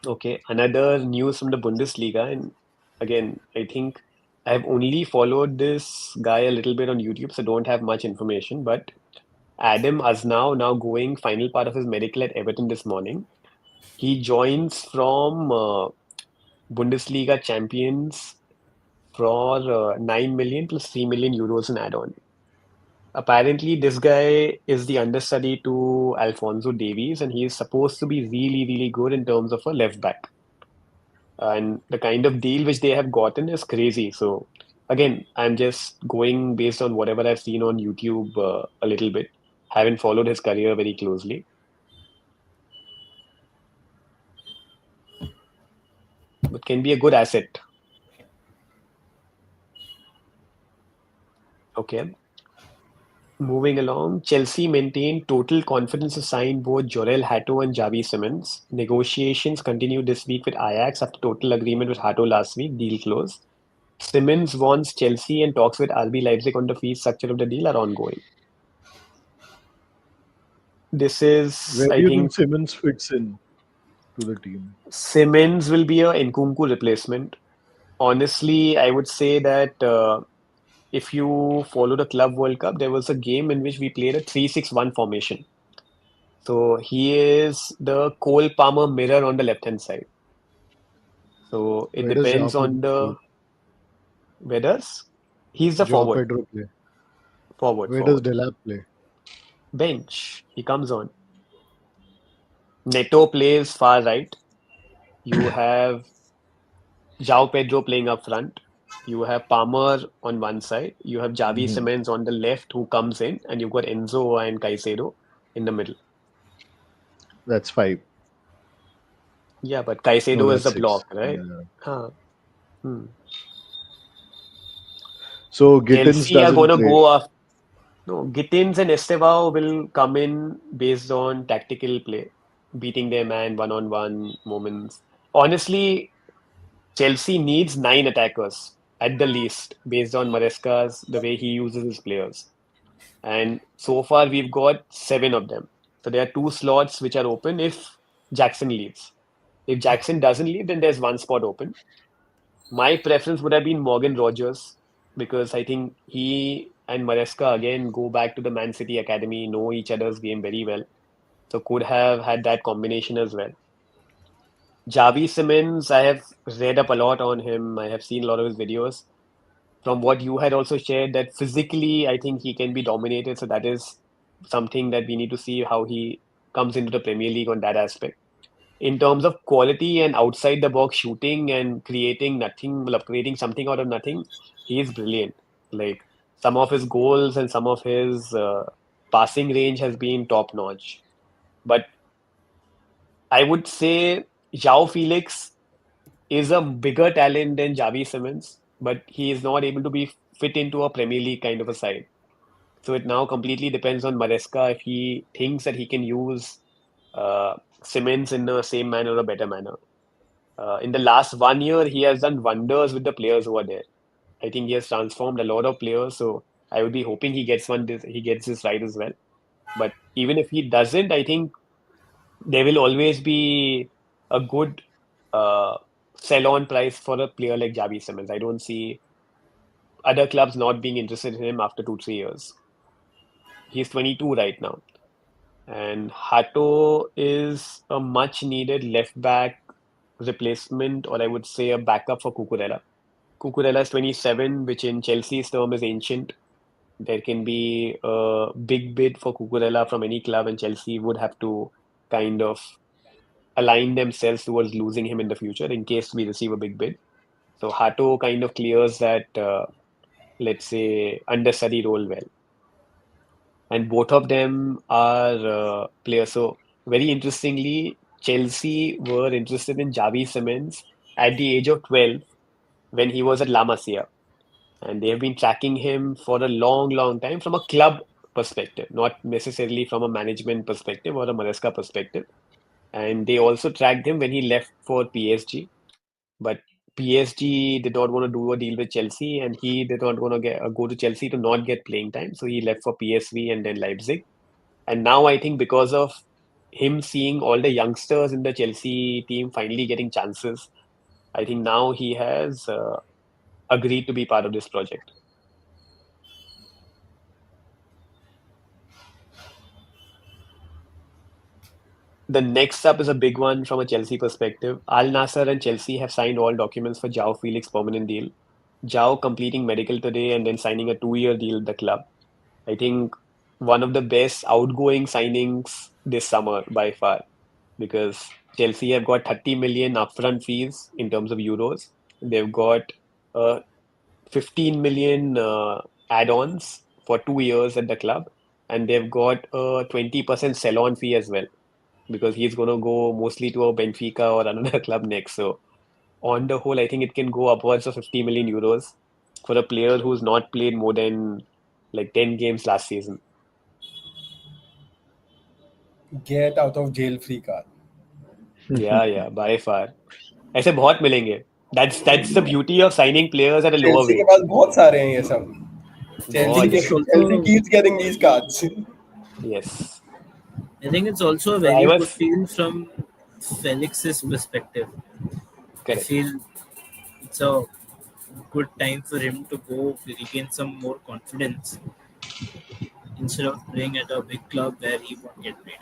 Okay, another news from the Bundesliga, and again, I think I've only followed this guy a little bit on YouTube, so don't have much information. But Adam Asnau now going final part of his medical at Everton this morning. He joins from Bundesliga champions for 9 million plus 3 million euros in add-on. Apparently, this guy is the understudy to Alphonso Davies, and he is supposed to be really, really good in terms of a left back. And the kind of deal which they have gotten is crazy. So, again, I'm just going based on whatever I've seen on YouTube a little bit. Haven't followed his career very closely. But can be a good asset. Okay. Moving along, Chelsea maintained total confidence to sign both Jorel Hato and Javi Simmons. Negotiations continued this week with Ajax after total agreement with Hato last week. Deal closed. Simmons wants Chelsea and talks with RB Leipzig on the fee structure of the deal are ongoing. This is, Where do I you think, think Simmons fits in to the team? Simmons will be a Nkunku replacement. Honestly, I would say that if you follow the Club World Cup, there was a game in which we played a 3-6-1 formation. So he is the Cole Palmer mirror on the left-hand side. So it Where does depends João on the weathers. He's the João forward. Pedro play? Forward. Where does Delap play? Bench. He comes on. Neto plays far right. You have João Pedro playing up front. You have Palmer on one side. You have Javi Simmons on the left who comes in, and you've got Enzo and Caicedo in the middle. That's 5. Yeah, but Caicedo No, is that's the 6. block, right? Yeah. Huh. So Gittins Chelsea are doesn't going to play. go after. No, Gittins and Estevao will come in based on tactical play, beating their man one-on-one moments. Honestly, Chelsea needs 9 attackers at the least, based on Maresca's the way he uses his players. And so far, we've got 7 of them. So there are 2 slots which are open if Jackson leaves. If Jackson doesn't leave, then there's 1 spot open. My preference would have been Morgan Rogers because I think he and Maresca again go back to the Man City academy, know each other's game very well. So could have had that combination as well. Javi Simmons, I have read up a lot on him. I have seen a lot of his videos. From what you had also shared, that physically, I think he can be dominated. So that is something that we need to see how he comes into the Premier League on that aspect. In terms of quality and outside the box shooting and creating nothing, well, creating something out of nothing, he is brilliant. Like some of his goals and some of his passing range has been top notch. But I would say João Felix is a bigger talent than Javi Simmons, but he is not able to be fit into a Premier League kind of a side. So it now completely depends on Maresca if he thinks that he can use uh, Simmons in the same manner or a better manner. In the last 1 year, he has done wonders with the players who are there. I think he has transformed a lot of players. So I would be hoping he gets he gets this right as well. But even if he doesn't, I think there will always be a good uh, sell-on price for a player like Javi Simmons. I don't see other clubs not being interested in him after 2 3 years. He's 22 right now, and Hato is a much-needed left-back replacement, or I would say a backup for Cucurella. Cucurella is 27, which in Chelsea's term is ancient. There can be a big bid for Cucurella from any club, and Chelsea would have to kind of align themselves towards losing him in the future in case we receive a big bid. So Hato kind of clears that, let's say, understudy role well. And both of them are players. So very interestingly, Chelsea were interested in Javi Simmons at the age of 12 when he was at La Masia. And they have been tracking him for a long, long time from a club perspective, not necessarily from a management perspective or a Maresca perspective. And they also tracked him when he left for PSG. But PSG did not want to do a deal with Chelsea, and he did not want to go to Chelsea to not get playing time. So he left for PSV and then Leipzig. And now I think because of him seeing all the youngsters in the Chelsea team finally getting chances, I think now he has agreed to be part of this project. The next up is a big one from a Chelsea perspective. Al Nassr and Chelsea have signed all documents for João Felix permanent deal. João completing medical today and then signing a 2 year deal with the club. I think one of the best outgoing signings this summer by far, because Chelsea have got 30 million upfront fees in terms of euros. They've got 15 million add-ons for 2 years at the club, and they've got a 20% sell-on fee as well, because he's going to go mostly to a Benfica or another club next. So on the whole, I think it can go upwards of 50 million euros for a player who's not played more than like 10 games last season. Get out of jail free card. Yeah, by far. ऐसे बहुत मिलेंगे. That's the beauty of signing players at a lower Chelsea के wage. पास बहुत सारे हैं ये सब. बहुत Chelsea, है. Chelsea keeps getting these cards. Yes. I think it's also a So I very good was deal from Felix's perspective. I correct. feel it's a good time for him to go regain some more confidence instead of playing at a big club where he won't get paid.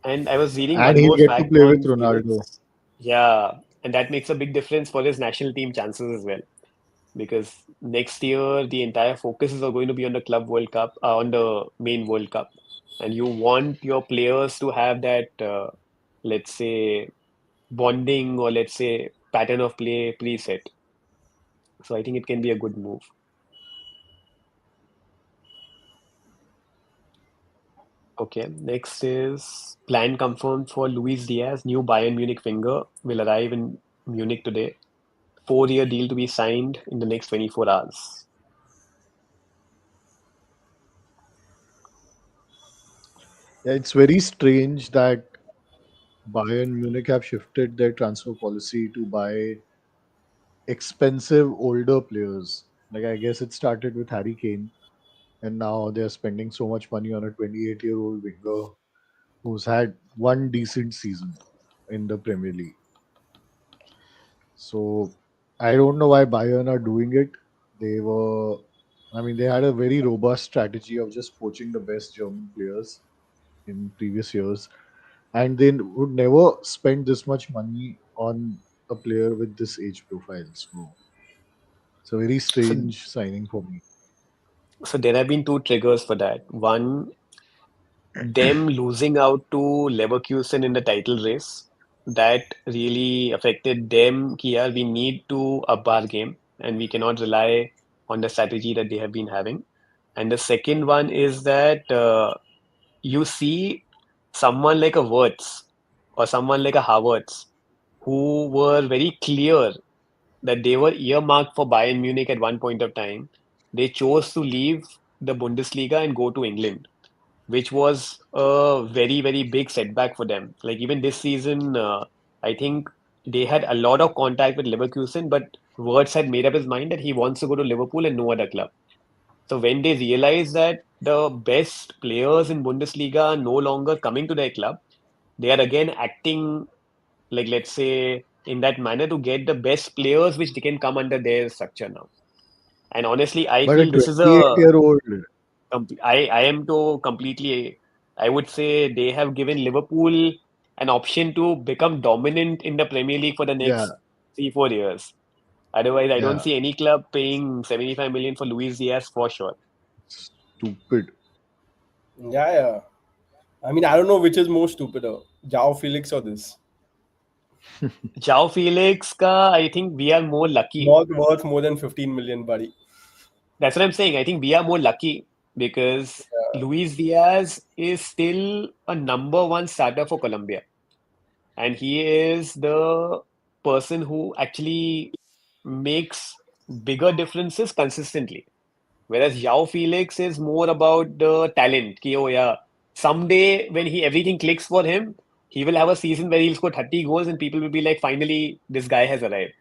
And I was reading And one he'll more get to fact play with on Ronaldo. Felix. Yeah, and that makes a big difference for his national team chances as well. Because next year the entire focus is going to be on the Club World Cup, on the main World Cup, and you want your players to have that, let's say, bonding or let's say pattern of play preset. So I think it can be a good move. Okay, next is plan confirmed for Luis Diaz. New Bayern Munich winger will arrive in Munich today. 4 year deal to be signed in the next 24 hours. Yeah, it's very strange that Bayern Munich have shifted their transfer policy to buy expensive older players. Like I guess it started with Harry Kane, and now they're spending so much money on a 28-year-old winger who's had one decent season in the Premier League. So I don't know why Bayern are doing it. They were, I mean, they had a very robust strategy of just poaching the best German players in previous years. and they would never spend this much money on a player with this age profile. So it's a very So, strange signing for me. so there have been two triggers for that. One, them losing out to Leverkusen in the title race. That really affected them. Kia, we need to up our game, and we cannot rely on the strategy that they have been having. And the second one is that you see someone like a Wirtz or someone like a Havertz who were very clear that they were earmarked for Bayern Munich at one point of time. They chose to leave the Bundesliga and go to England, which was a very, very big setback for them. Like even this season, I think they had a lot of contact with Leverkusen, but Wirtz had made up his mind that he wants to go to Liverpool and no other club. So when they realize that the best players in Bundesliga are no longer coming to their club, they are again acting like, let's say, in that manner to get the best players which they can come under their structure now. And honestly, I But a feel this is 28-year-old, I am to completely, I would say they have given Liverpool an option to become dominant in the Premier League for the yeah, next 3-4 years. Otherwise, I don't yeah, see any club paying 75 million for Luis Diaz for sure. stupid. Yeah, yeah. I mean, I don't know which is more stupider, Jao Felix or this. João Felix ka, I think we are more lucky. Not worth more than 15 million, buddy. That's what I'm saying. I think we are more lucky because Luis Diaz is still a number one starter for Colombia. And he is the person who actually makes bigger differences consistently. Whereas João Felix is more about the talent. Ki, oh yeah, someday when everything clicks for him, he will have a season where he'll score 30 goals and people will be like, finally, this guy has arrived.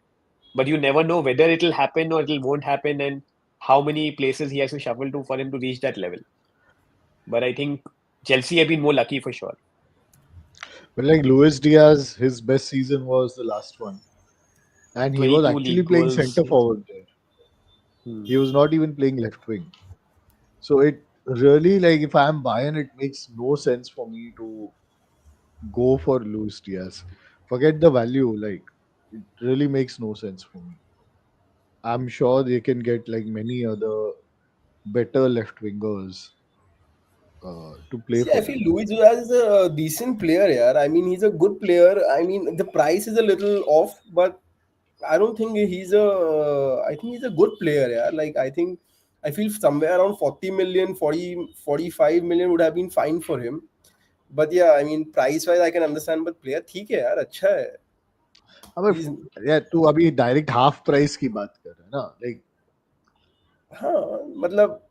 But you never know whether it'll happen or it won't happen and how many places he has to shuffle to for him to reach that level. But I think Chelsea have been more lucky for sure. But like Luis Diaz, his best season was the last one, and he was 22 actually league playing goals. center forward there. He was not even playing left wing. So it really, like, if I'm Bayern, it makes no sense for me to go for Luis Diaz. Forget the value, like it really makes no sense for me. I'm sure they can get like many other better left wingers to play See, I for feel them. Luis Diaz is a decent player, yeah. I mean, he's a good player. I mean, the price is a little off, but I don't think he's a. I think he's a good player, yeah. Like, I feel somewhere around 40 million, 40, 45 million would have been fine for him. But yeah, I mean, price wise, I can understand. But player, ठीक है यार, अच्छा है. अबे He's, यार तू अभी direct half price की बात कर रहा है ना, लाइक हाँ, मतलब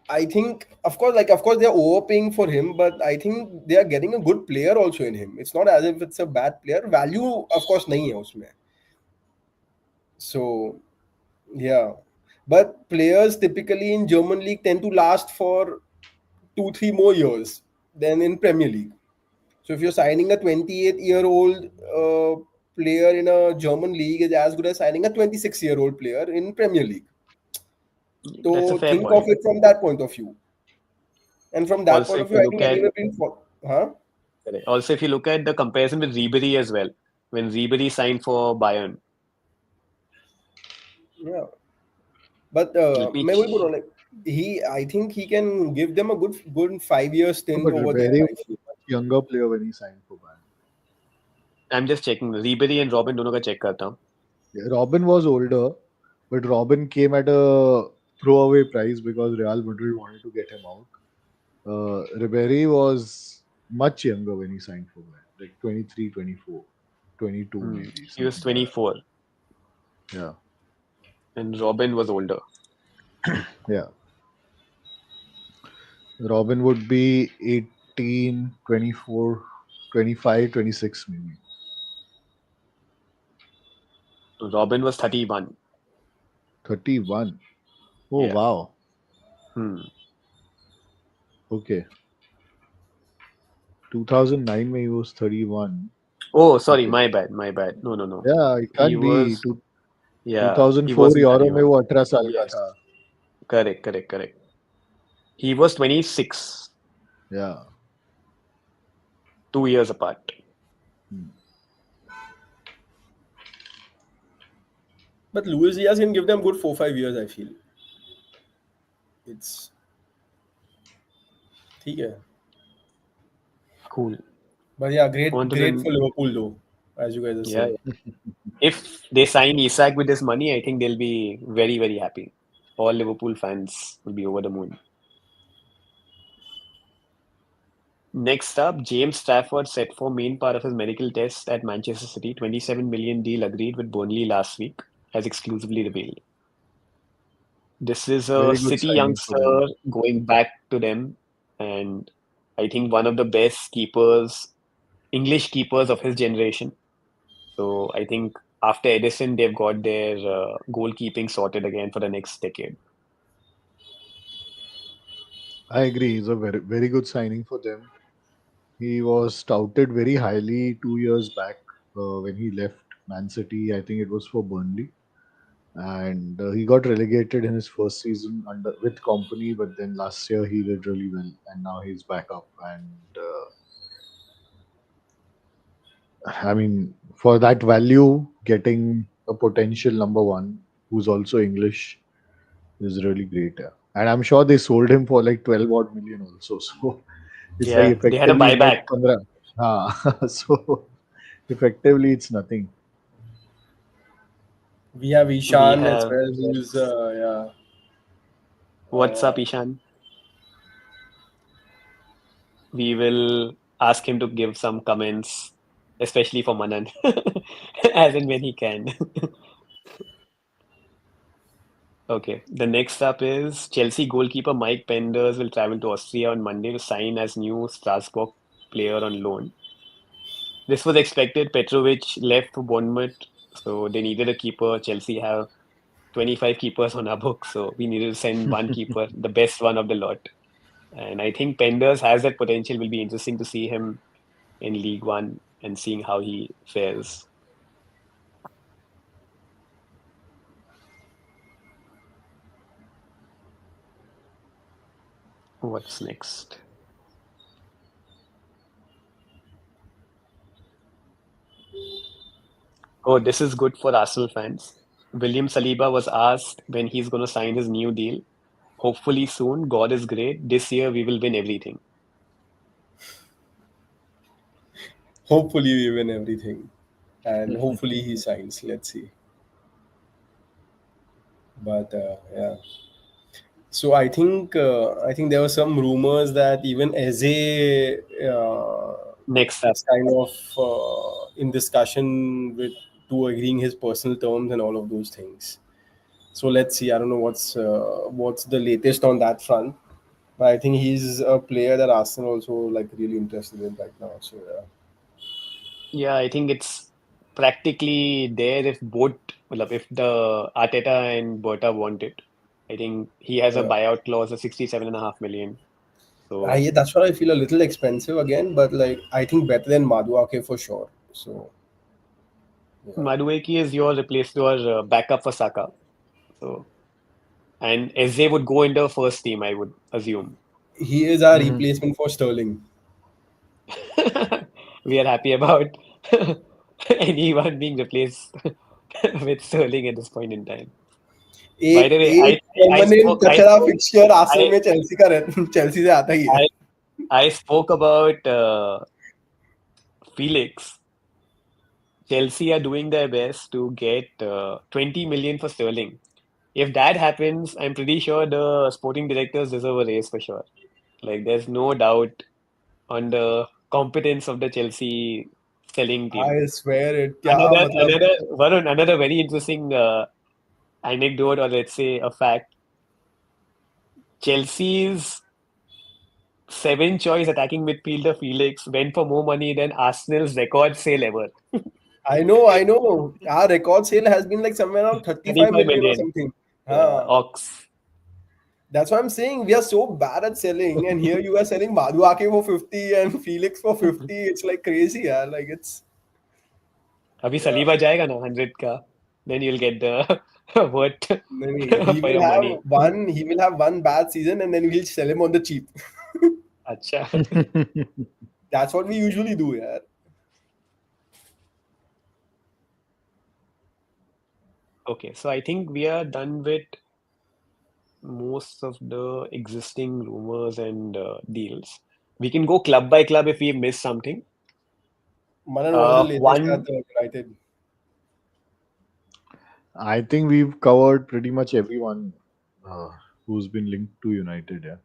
I think, of course, they are overpaying for him, but I think they are getting a good player also in him. It's not as if it's a bad player. Value, of course, nahi hai usme. So, yeah. But players typically in German league tend to last for 2-3 more years than in Premier League. So, if you're signing a 28-year-old player in a German league, is as good as signing a 26-year-old player in Premier League. That's a So, fair think point. of it from that point of view. And from that Also, point if of you view, I look think at anywhere been for, huh? also if you look at the comparison with Ribery as well, when Ribery signed for Bayern, Yeah. But let me मैं वही बोल रहा हूँ, like I think he can give them a good 5 year stint but over there. Ribery I was feel. a much younger player when he signed for Bayern. I'm just checking Ribery and Robin दोनों का check करता हूँ. Yeah, Robin was older, but Robin came at a throwaway price because Real Madrid wanted to get him out. Ribery was much younger when he signed for Bayern, like 23, 24, 22 maybe. He was something like 24 that. Yeah, and Robin was older. yeah. Robin would be 18, 24, 25, 26 maybe. Robin was 31. 31. Oh, Yeah. wow. Okay. 2009 when he was 31. Oh, sorry, Okay. my bad. No. Yeah, it He can't be. was, yeah, he 2004 wasn't euro 31. में वो 18 साल का Yes, था. correct. He was 26. Yeah. 2 years apart. But Luis Diaz can give them good 4-5 years, I feel. It's okay. Cool. But yeah, great On to for the Liverpool though, as you guys are yeah. saying. If they sign Isak with this money, I think they'll be very, very happy. All Liverpool fans will be over the moon. Next up, James Stafford set for main part of his medical test at Manchester City. 27 million deal agreed with Burnley last week, as exclusively revealed. This is a Very good City signing for them. youngster going back to them, and I think one of the best keepers, English keepers of his generation. So I think after Edison, they've got their goalkeeping sorted again for the next decade. I agree. He's a very good signing for them. He was touted very highly 2 years back when he left Man City. I think it was for Burnley, and he got relegated in his first season under with Company. But then last year he did really well, and now he's back up. And I mean, for that value, getting a potential number one who's also English is really great. Yeah. And I'm sure they sold him for like 12 odd million also. So it's like Yeah, they had a effectively net buyback. 15. So effectively it's nothing. We have We Ishan as have well, who's yeah. what's up, Ishan? We will ask him to give some comments, especially for Manan, as and when he can. Okay, the next up is Chelsea goalkeeper Mike Penders will travel to Austria on Monday to sign as new Strasbourg player on loan. This was expected. Petrovic left for Bournemouth, so they needed a keeper. Chelsea have 25 keepers on our book, so we needed to send one keeper, the best one of the lot. And I think Penders has that potential. Will be interesting to see him in League One and seeing how he fares. What's next? Oh, this is good for Arsenal fans. William Saliba was asked when he's going to sign his new deal. Hopefully soon. God is great. This year we will win everything. Hopefully we win everything, and hopefully he signs. Let's see. But yeah. So I think there were some rumors that even Eze Next up. is kind of in discussion with to agreeing his personal terms and all of those things. So let's see. I don't know what's the latest on that front, but I think he's a player that Arsenal also like really interested in right now. So yeah. Yeah, I think it's practically there if the Arteta and Berta want it. I think he has a Yeah. buyout clause of 67.5 million. So Yeah, that's what I feel a little expensive again, but like I think better than Maduake for sure. So yeah. Madueke is your backup for Saka. So and Eze would go in the first team, I would assume. He is our replacement for Sterling. We are happy about anyone being replaced with Sterling at this point in time. By the way, एक permanent कचरा fixture Arsenal I- में Chelsea का Chelsea से आता ही है. I spoke about Felix. Chelsea are doing their best to get 20 million for Sterling. If that happens, I'm pretty sure the sporting directors deserve a raise for sure. Like, there's no doubt on the competence of the Chelsea selling team. I swear it. क्या मतलब Varun, another very interesting anecdote, or let's say a fact. Chelsea's 7th choice attacking midfielder Felix went for more money than Arsenal's record sale ever. I know. Our record sale has been like somewhere around 35 million or something. Ox. That's why I'm saying we are so bad at selling, and here you are selling Maduake for 50 and Felix for 50. It's like crazy, yeah. Like it's. Abhi Saliba jayega na 100 ka, then you'll get the what He for will your have money. one bad season, and then we'll sell him on the cheap. Acha. That's what we usually do, yeah. Okay, so I think we are done with most of the existing rumors and deals. We can go club by club if we miss something. Manan, what's the latest One, at United? I think we've covered pretty much everyone who's been linked to United. Yeah.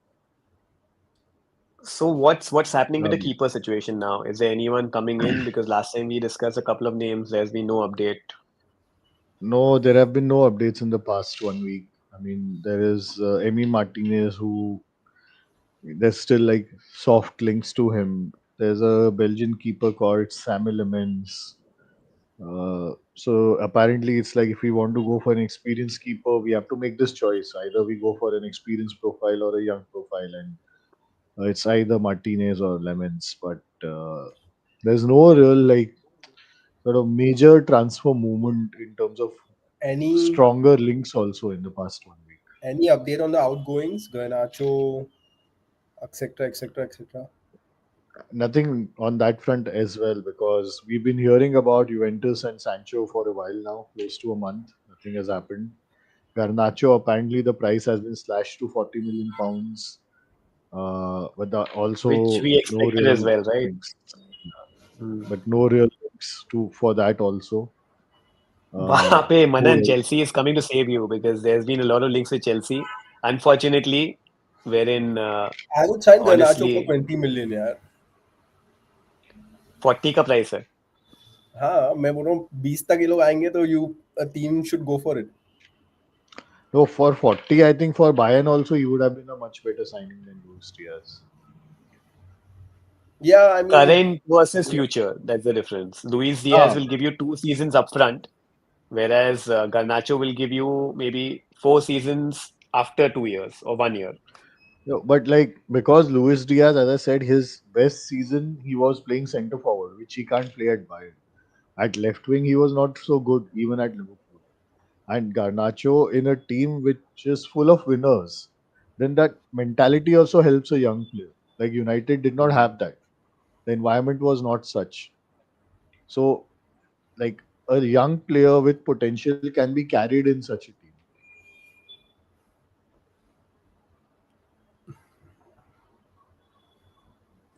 so what's happening with the Um, keeper situation now? Is there anyone coming in? Because last time we discussed a couple of names, there's been no update. no, there have been no updates in the past 1 week. I mean, there is Emi Martinez who there's still like soft links to him. There's a Belgian keeper called Samuel Lemens. So apparently, it's like if we want to go for an experienced keeper, we have to make this choice. Either we go for an experienced profile or a young profile, and it's either Martinez or Lemens. But there's no real like sort of major transfer movement in terms of Any stronger links also in the past 1 week. any update on the outgoings? Garnacho, etc., etc., etc. Nothing on that front as well because we've been hearing about Juventus and Sancho for a while now, close to a month. Nothing has happened. Garnacho, apparently the price has been slashed to 40 million pounds, but Which also we no expected as real well, right? links. Hmm. But no real links to for that also. वहाँ पे Who Manan, else? Chelsea is coming to save you because there's been a lot of links with Chelsea. Unfortunately, wherein I would sign Garnacho for honestly 20 million, यार. 40 का price है. हाँ, मैं बोल रहा हूँ 20 तक ये लोग आएंगे तो a team should go for it. No, for 40, I think for Bayern also he would have been a much better signing than Luis Diaz. Yeah, I mean, Current versus future, that's the difference. Luis Diaz Ah. will give you 2 seasons upfront, whereas Garnacho will give you maybe 4 seasons after 2 years or 1 year. No, but like because Luis Diaz, as I said, his best season he was playing centre forward, which he can't play at Bayern. At left wing, he was not so good even at Liverpool. And Garnacho in a team which is full of winners, then that mentality also helps a young player. Like United did not have that. The environment was not such. So, like a young player with potential can be carried in such a team.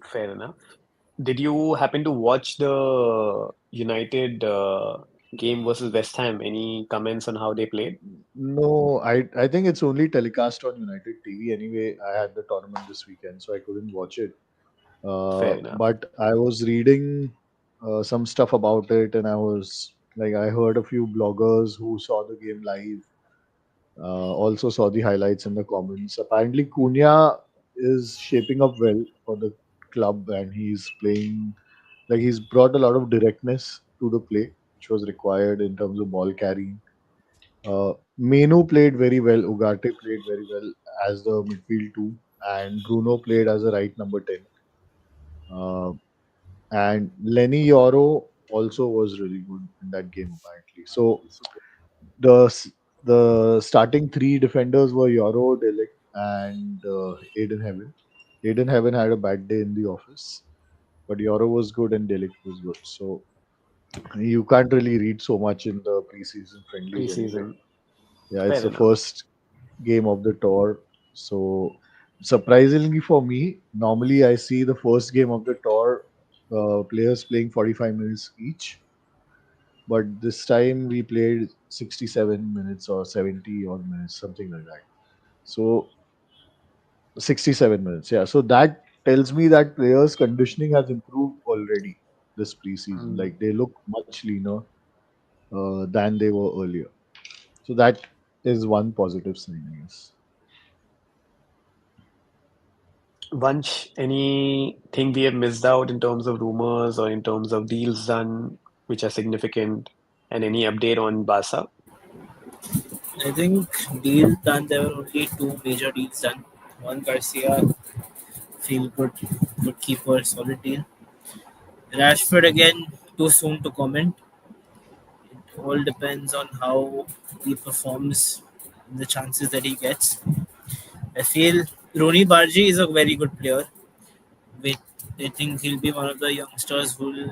Fair enough. Did you happen to watch the United game versus West Ham? Any comments on how they played? No, I think it's only telecast on United TV. Anyway, I had the tournament this weekend, so I couldn't watch it. Fair enough. But I was reading some stuff about it, and I was like, I heard a few bloggers who saw the game live. Also saw the highlights in the comments. Apparently, Cunha is shaping up well for the club, and he's playing like he's brought a lot of directness to the play, which was required in terms of ball carrying. Menu played very well. Ugarte played very well as the midfield two, and Bruno played as a right number 10. Uh, and Lenny Yoro also was really good in that game apparently. So the starting three defenders were Yoro, Delic, and Aiden Heaven. Aiden Heaven had a bad day in the office, but Yoro was good and Delic was good. So you can't really read so much in the preseason friendlies anyway. Preseason. Yeah, Fair it's the enough. first game of the tour. So surprisingly for me, normally I see the first game of the tour players playing 45 minutes each. But this time we played 67 minutes or 70 odd minutes, something like that. So 67 minutes, yeah. So that tells me that players' conditioning has improved already this preseason. Hmm. Like they look much leaner than they were earlier. So that is one positive sign, I guess. Vansh, anything we have missed out in terms of rumors or in terms of deals done which are significant, and any update on Barca? I think deals done. There were only two major deals done. One Garcia, feel good keeper, solid deal. Rashford again, too soon to comment. It all depends on how he performs, the chances that he gets. I feel Rooney Barji is a very good player. With I think he'll be one of the youngsters who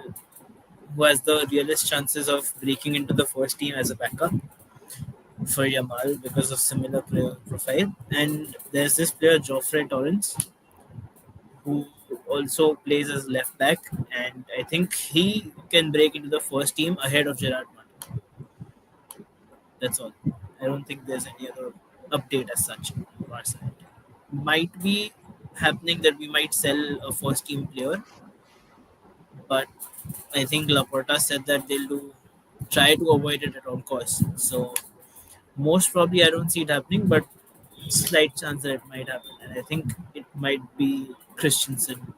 has the realest chances of breaking into the first team as a backup for Yamal because of similar player profile. And there's this player Geoffrey Torrens who also plays as left back, and I think he can break into the first team ahead of Gerard Martin. That's all. I don't think there's any other update as such on our side. Might be happening that we might sell a first team player, but I think Laporta said that they'll try to avoid it at all costs. So most probably I don't see it happening, but slight chance that it might happen, and I think it might be Christensen.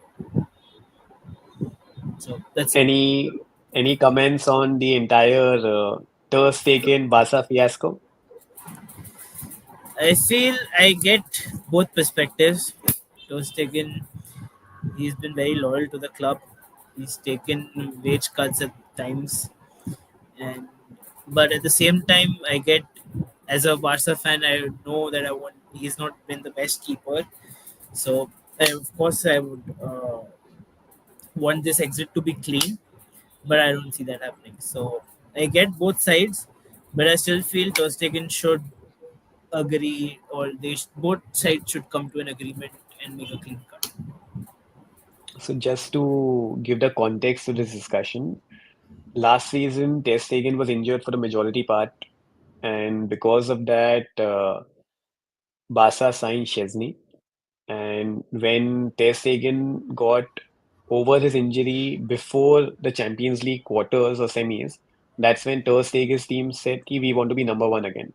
So that's it. Any comments on the entire Ter Stegen Barca fiasco? I feel I get both perspectives. To's taken, he's been very loyal to the club. He's taken wage cuts at times, and but at the same time, I get as a Barca fan, I know that I want. He's not been the best keeper, so of course I would want this exit to be clean, but I don't see that happening. So I get both sides, but I still feel Ter Stegen should agree, or both sides should come to an agreement and make a clean cut. So just to give the context to this discussion, last season Ter Stegen was injured for the majority part, and because of that, Barca signed Szczesny. And when Ter Stegen got over his injury before the Champions League quarters or semis, that's when Ter Stegen's team said, Ki, we want to be number one again.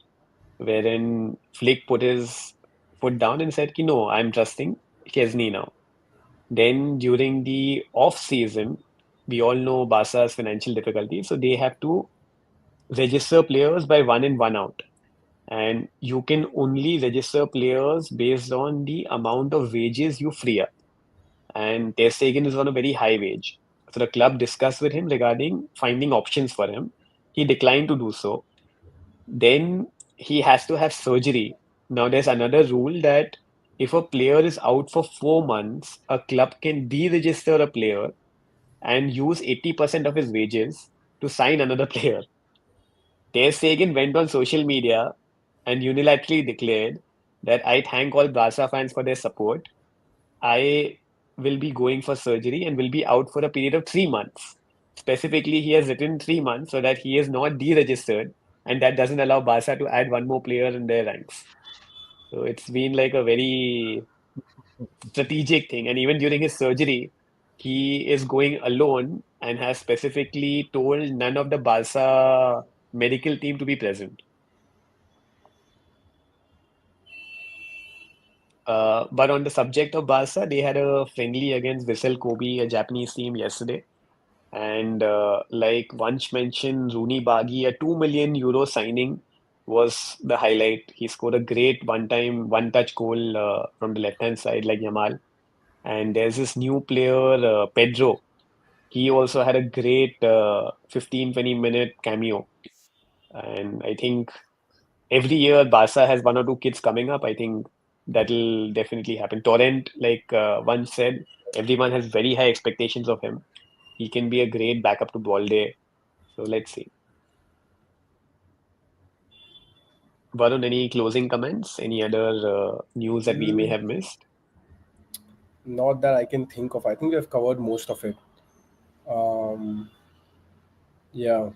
Wherein Flick put his foot down and said, Ki, no, I'm trusting Szczesny now. Then during the off season, we all know Barca's financial difficulties, so they have to register players by one in, one out. And you can only register players based on the amount of wages you free up. And Ter Stegen is on a very high wage. So the club discussed with him regarding finding options for him. He declined to do so. Then he has to have surgery. Now there's another rule that if a player is out for 4 months, a club can deregister a player and use 80% of his wages to sign another player. Ter Stegen went on social media and unilaterally declared that I thank all Barca fans for their support. I will be going for surgery and will be out for a period of 3 months. Specifically, he has written 3 months so that he is not deregistered, and that doesn't allow Barca to add one more player in their ranks. So it's been like a very strategic thing. And even during his surgery, he is going alone and has specifically told none of the Barca medical team to be present. But on the subject of Barca, they had a friendly against Vissel Kobe, a Japanese team, yesterday. And like Vansh mentioned, Rooney Bagi, a 2 million euro signing was the highlight. He scored a great one-touch goal from the left-hand side, like Yamal. And there's this new player, Pedro. He also had a great 15-20 minute cameo. And I think every year Barca has one or two kids coming up. I think that'll definitely happen. Torrent, like once said, everyone has very high expectations of him. He can be a great backup to Balde. So let's see. Varun, any closing comments? Any other news that we may have missed? Not that I can think of. I think we have covered most of it. Yeah,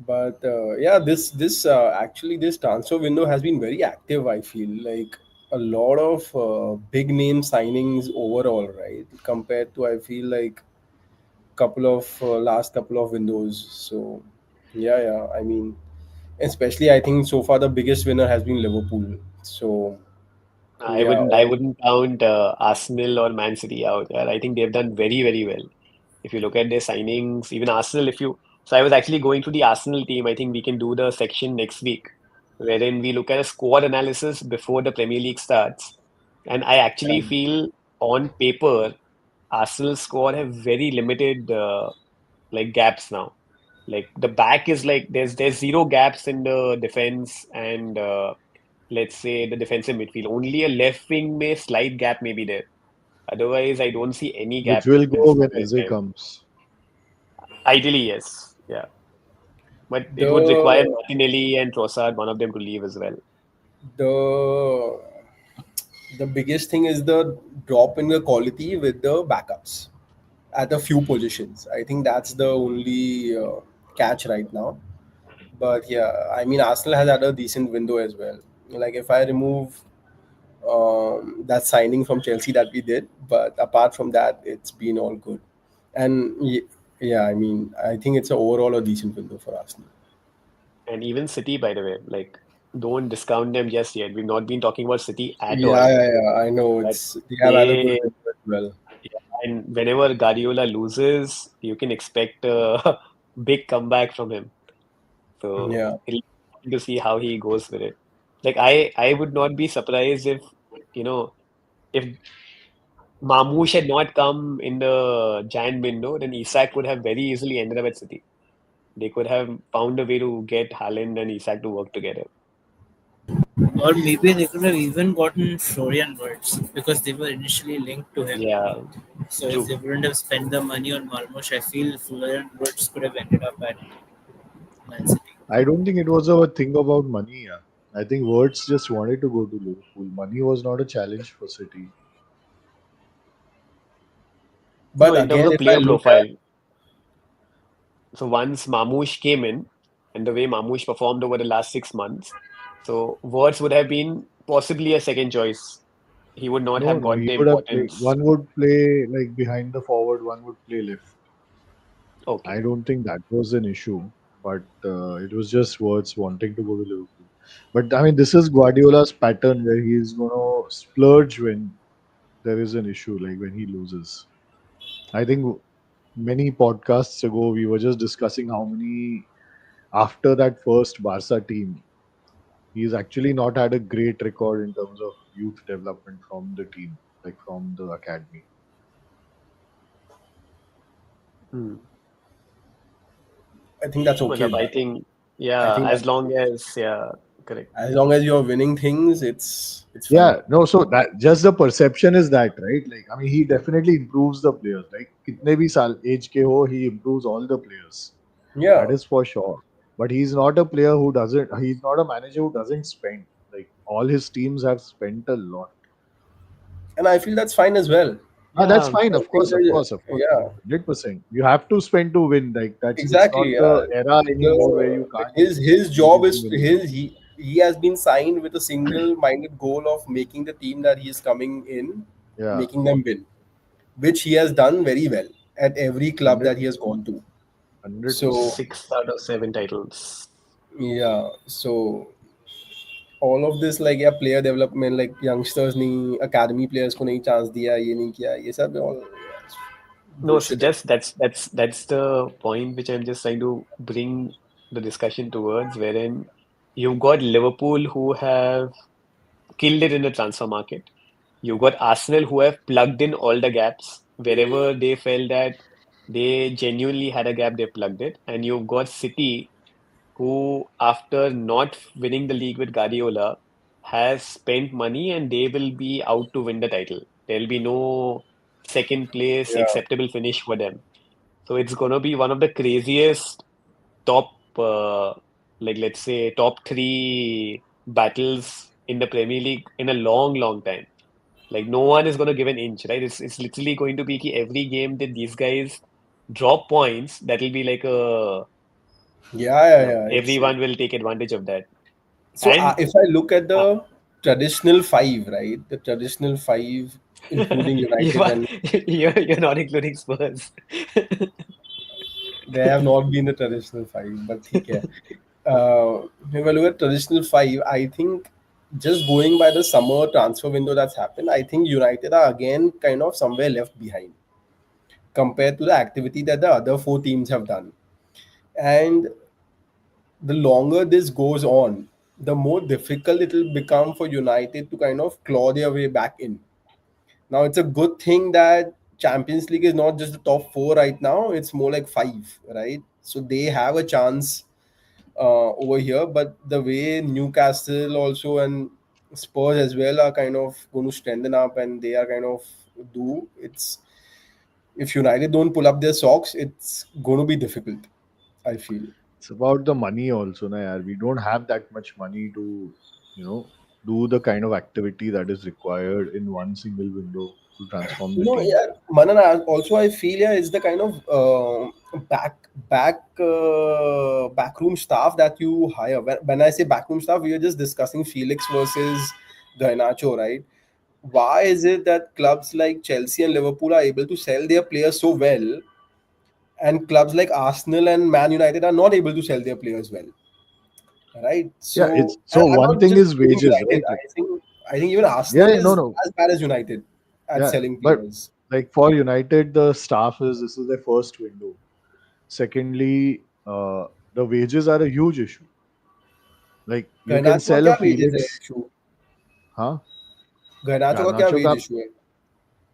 but yeah, this actually this transfer window has been very active. I feel like a lot of big name signings overall, right? Compared to I feel like last couple of windows. So yeah. I mean, especially I think so far the biggest winner has been Liverpool. So I yeah, wouldn't I wouldn't count Arsenal or Man City out. Yeah, I think they've done very, very well. If you look at their signings, even Arsenal, so I was actually going through the Arsenal team. I think we can do the section next week, wherein we look at a squad analysis before the Premier League starts. And I actually feel on paper, Arsenal's squad have very limited like gaps now. Like the back is like there's zero gaps in the defense and let's say the defensive midfield. Only a left wing may slight gap may be there. Otherwise, I don't see any Which gap will in go when forward Eze line. comes. Ideally, yes. Yeah. But it would require The Martinelli and Trossard, one of them to leave as well. the the biggest thing is the drop in the quality with the backups at a few positions. I think that's the only catch right now. But yeah, I mean, Arsenal has had a decent window as well. Like if I remove that signing from Chelsea that we did, but apart from that, it's been all good. And yeah, I mean, I think it's overall a decent window for Arsenal. And even City, by the way, like don't discount them just yet. We've not been talking about City at Yeah, all. yeah, yeah. I know But it's they have had a good they, window as well. and whenever Guardiola loses, you can expect a big comeback from him. So Yeah. it'll be interesting to see how he goes with it. Like I would not be surprised if, you know, if Mamouche had not come in the giant window, then Isak could have very easily ended up at City. They could have found a way to get Haaland and Isak to work together. Or maybe they could have even gotten Florian Wirtz because they were initially linked to him. Yeah, So if true. they wouldn't have spent the money on Malmush, I feel Florian Wirtz could have ended up at Man City. I don't think it was a thing about money. Yeah. I think Wirtz just wanted to go to Liverpool. Money was not a challenge for City. No, But in terms again, of if I player look at profile. So once Mamouche came in, and the way Mamouche performed over the last 6 months, so Wirtz would have been possibly a second choice. He would not No, have no, got he the would have played. importance. One would play like behind the forward, one would play left. Okay. I don't think that was an issue, but it was just Wirtz wanting to go to Liverpool. But I mean, this is Guardiola's pattern where he's going to splurge when there is an issue, like when he loses. I think many podcasts ago we were just discussing how many after that first Barca team, he's actually not had a great record in terms of youth development from the team, like from the academy. Hmm. I think that's okay, Matlab, I man. think, I yeah, think as that's long okay. as, yeah, correct. As long as you're winning things, it's fine. Yeah, no, so that just the perception is that, right? Like, I mean, he definitely improves the players. Like, kitne bhi saal age ke ho, he improves all the players. Yeah. That is for sure. But he's not a player who doesn't. He's not a manager who doesn't spend. Like, all his teams have spent a lot. And I feel that's fine as well. Ah, that's Yeah, fine. I Of think course, of that, course, of course. yeah, 100%. You have to spend to win. Like, that's it's exactly. not the era anymore where The you can't his maybe job is win anything. he has been signed with a single-minded goal of making the team that he is coming in, Yeah, making them win, which he has done very well at every club that he has 100%. gone to. So 100%. 6 out of 7 titles. yeah, so all of this like yeah player development like youngsters नहीं academy players को नहीं chance दिया ये नहीं किया ये सब all No, so bullshit है. just that's the point which I'm just trying to bring the discussion towards, wherein you've got Liverpool who have killed it in the transfer market. You've got Arsenal who have plugged in all the gaps wherever they felt that they genuinely had a gap, they plugged it. And you've got City who, after not winning the league with Guardiola, has spent money and they will be out to win the title. There'll be no second place Yeah, acceptable finish for them. So it's gonna be one of the craziest top, like let's say, top three battles in the Premier League in a long, long time. Like no one is gonna give an inch, right? It's literally going to be ki every game that these guys drop points, that'll be like a, yeah it's everyone will take advantage of that. so And if I look at uh, the traditional five, right, the traditional five including you United are, and you're not including Spurs. they have not been the traditional five but ठीक है. If I look at traditional five, I think just going by the summer transfer window that's happened, I think United are again kind of somewhere left behind compared to the activity that the other four teams have done. And the longer this goes on, the more difficult it will become for United to kind of claw their way back in. Now, it's a good thing that Champions League is not just the top four right now, it's more like five, right? So they have a chance over here. But the way Newcastle also and Spurs as well are kind of going to strengthen up, and they are kind of do. It's if United don't pull up their socks, it's going to be difficult. I feel. It's about the money also, na yaar. We don't have that much money to, do the kind of activity that is required in one single window to transform the No, team. yeah, Manan. Also, I feel yeah, is the kind of backroom staff that you hire. When I say backroom staff, we are just discussing Felix versus Garnacho, right? Why is it that clubs like Chelsea and Liverpool are able to sell their players so well, and clubs like Arsenal and Man United are not able to sell their players well, right? Yeah, So, it's and so I'm one not thing just is blaming wages, United. right? Like, I think even yeah, Arsenal yeah, no, is no, as bad as United at yeah, selling but players. like for United, the staff is this is their first window. Secondly, the wages are a huge issue. Like you can Garnacho का sell a क्या wages है Felix, issue? huh? Garnacho का क्या Garnacho wage का issue है?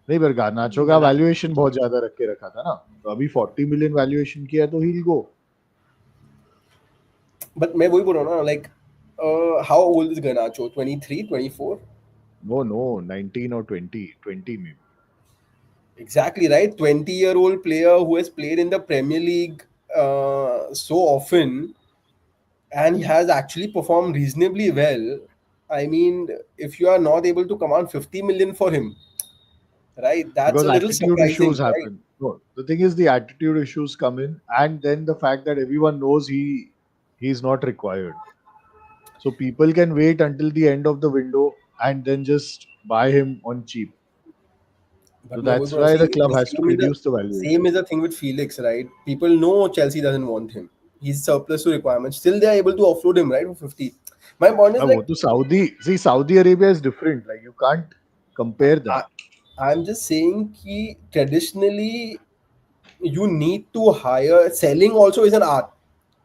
नहीं, पर Garnacho का वैल्यूएशन बहुत ज्यादा रख के रखा था ना, तो अभी 40 मिलियन वैल्यूएशन किया तो he'll go. But मैं वही बोल रहा हूँ ना, like how old is Garnacho? 23, 24? No, 19 or 20 maybe. Exactly right. 20-year-old player who has played in the Premier League so often and he has actually performed reasonably well. I mean, if you are not able to command 50 million for him, right? That's Because a little attitude surprising, issues right? happen. No, the thing is the attitude issues come in, and then the fact that everyone knows he's not required. So people can wait until the end of the window and then just buy him on cheap. So But मैं वही that's बोल रहा हूँ, why see, the club the has to same is the reduce the same valuation. is the thing with Felix, right? People know Chelsea doesn't want him. He's surplus to requirements. Still, they are able to offload him, right, for 50. My point is Now, like, to Saudi Arabia is different. Like you can't compare I, that. I'm just saying कि traditionally you need to hire. Selling also is an art,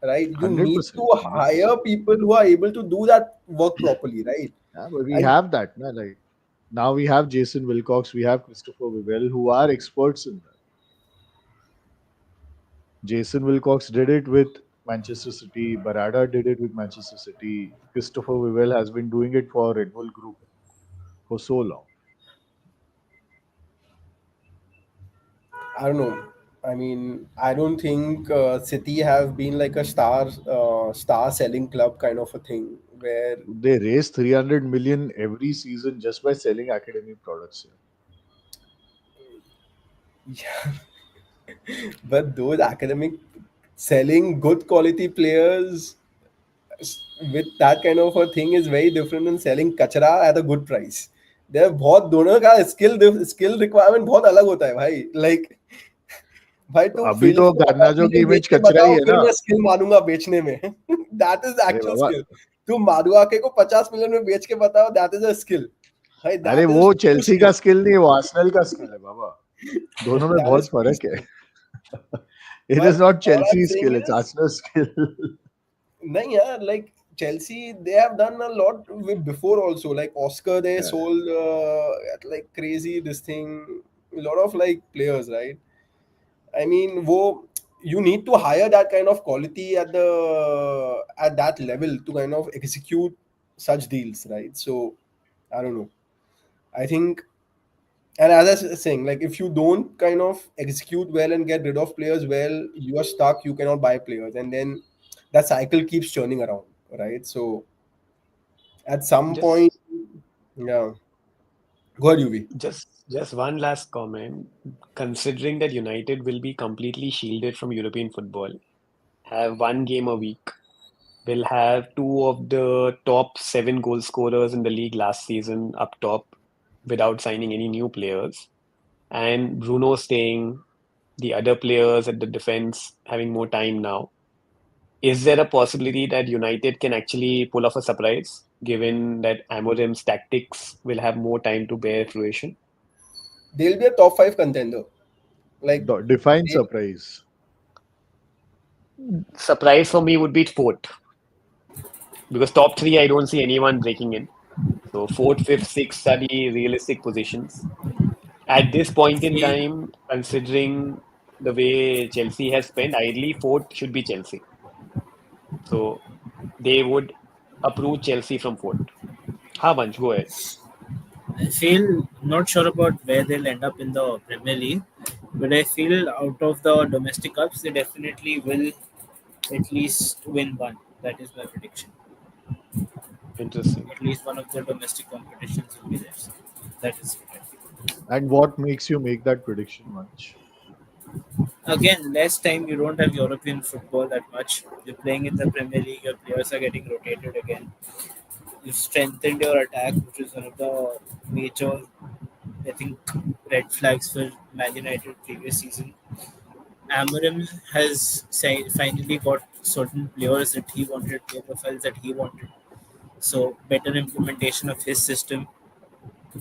right? You need to 100%, hire 100%. people who are able to do that work properly, right? Yeah, but we And have that. Na? Like now we have Jason Wilcox, we have Christopher Vivell, who are experts in that. Jason Wilcox did it with Manchester City. Barada did it with Manchester City. Christopher Vivell has been doing it for Red Bull Group for so long. I don't know. I mean, I don't think City have been like a star selling club kind of a thing where They raise 300 million every season just by selling academy products. yeah, but those academic selling good quality players with that kind of a thing is very different than selling कचरा at a good price. They're बहुत दोनों का skill requirement बहुत अलग होता है भाई. Like भाई तो तू अभी फील्ड तो को 50 गार्नाचो की मिलियन बेच इमेज के कचरा ही बताओ है फिर ना. मैं स्किल मानूंगा बेचने में. That is अरे actual बाबा, skill. तू माडुआके को 50 मिलियन में बेच के बताओ, that is a skill. भाई अरे that is वो true चेल्सी का skill. स्किल नहीं है, वो आर्सेनल का स्किल है बाबा. दोनों में That is बहुत true फर्क है. skill. It is But not all I'm Chelsea saying skill, it's is Arsenal skill. नहीं यार, like Chelsea, they have done a lot with before also. Like Oscar, they Yeah. sold at like crazy this thing. A lot of like players, right? I mean, you need to hire that kind of quality at that level to kind of execute such deals, right? So I don't know. I think, and as I was saying, like if you don't kind of execute well and get rid of players well, you are stuck. You cannot buy players, and then that cycle keeps churning around, right? So at some point, Just yeah. Go ahead, UV. just one last comment. Considering that United will be completely shielded from European football, have one game a week, will have two of the top seven goal scorers in the league last season up top without signing any new players, and Bruno staying, the other players at the defense having more time now. Is there a possibility that United can actually pull off a surprise, given that Amorim's tactics will have more time to bear fruition? They'll be a top 5 contender. Like Define they, surprise. Surprise for me would be fourth, because top three I don't see anyone breaking in. So fourth, fifth, sixth are the realistic positions. At this point in See, time, considering the way Chelsea has spent, ideally fourth should be Chelsea. So they would approve Chelsea from fourth. Vansh, go ahead. I feel not sure about where they'll end up in the Premier League, but I feel out of the domestic cups, they definitely will at least win one. That is my prediction. Interesting. At least one of the domestic competitions will be there. So that is what I feel. And what makes you make that prediction, Vansh? Again, less time. You don't have European football that much. You're playing in the Premier League. Your players are getting rotated again. You've strengthened your attack, which is one of the major, I think, red flags for Man United previous season. Amorim has finally got certain players that he wanted, player profiles that he wanted. So better implementation of his system,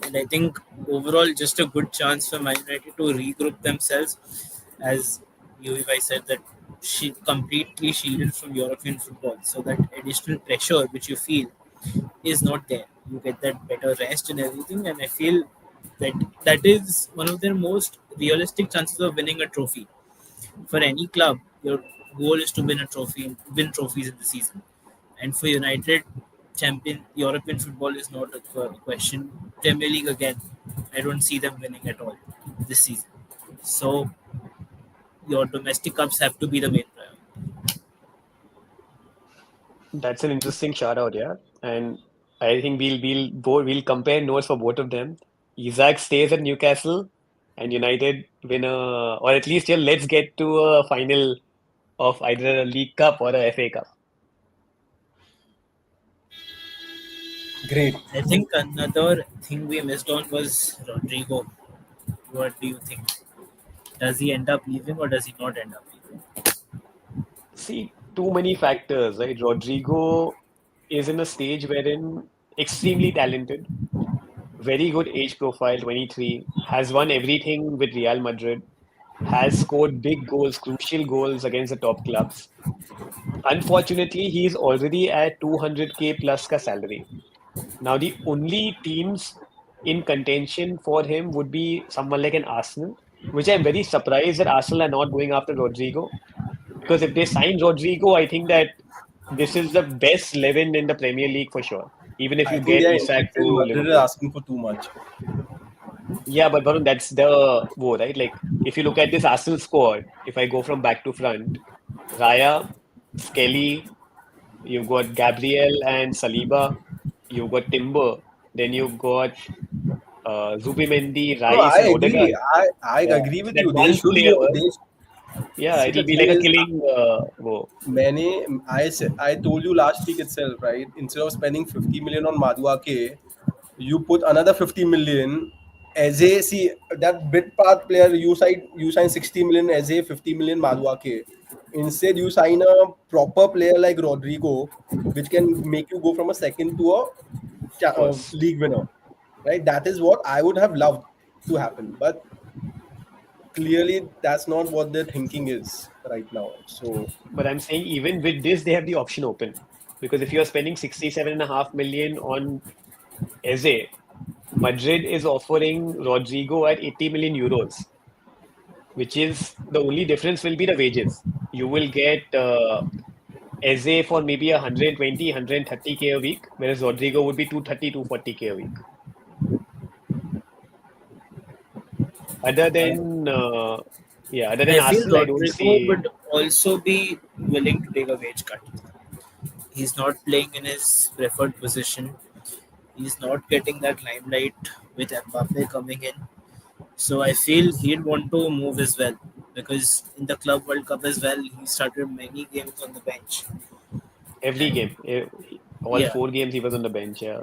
and I think overall just a good chance for Man United to regroup themselves, as UEY said that she completely shielded from European football. So that additional pressure which you feel is not there. You get that better rest and everything, and I feel that that is one of their most realistic chances of winning a trophy. For any club, your goal is to win a trophy, win trophies in the season. And for United, champion European football is not a question. Premier League again, I don't see them winning at all this season. So your domestic cups have to be the main priority. That's an interesting shout out, yeah. And I think we'll compare notes for both of them. Isaac stays at Newcastle, and United win or at least yeah, let's get to a final of either a League Cup or a FA Cup. Great. I think another thing we missed on was Rodrigo. What do you think? Does he end up leaving or does he not end up leaving? See, too many factors, right? Rodrigo is in a stage wherein extremely talented, very good age profile, 23, has won everything with Real Madrid, has scored big goals, crucial goals against the top clubs. Unfortunately, he's already at 200k plus ka salary. Now, the only teams in contention for him would be someone like an Arsenal, which I'm very surprised that Arsenal are not going after Rodrigo. Because if they sign Rodrigo, I think that this is the best 11 in the Premier League for sure. Even if I you think get they are Isak interested. to Madrid is Liverpool. asking for too much. Yeah, but Varun, that's the woe, right? Like, if you look at this Arsenal squad, if I go from back to front, Raya, Skelly, you've got Gabriel and Saliba, you've got Timber, then you've got Zubimendi, No, Rice, I and agree. Odegaard. I Yeah, agree so with that you. They one should player, go. They yeah, see the it'll be thing like a is, killing woe. I told you last week itself, right? Instead of spending 50 million on Maduake, you put another 50 million as a see that bit path player. You sign 60 million as a 50 million Maduake. Instead, you sign a proper player like Rodrigo, which can make you go from a second to a First. league winner, right? That is what I would have loved to happen, but clearly that's not what their thinking is right now. So But I'm saying even with this, they have the option open. Because if you're spending 67.5 million on Eze, Madrid is offering Rodrigo at 80 million euros, which is the only difference will be the wages. You will get Eze for maybe 120, 130k a week, whereas Rodrigo would be 230, 240k a week. I, Other than I feel Arsenal, I don't Rodrigo see. would also be willing to take a wage cut. He's not playing in his preferred position. He's not getting that limelight with Mbappe coming in. So I feel he'd want to move as well because in the Club World Cup as well, he started many games on the bench. Every And game, all yeah, 4 games, he was on the bench. Yeah,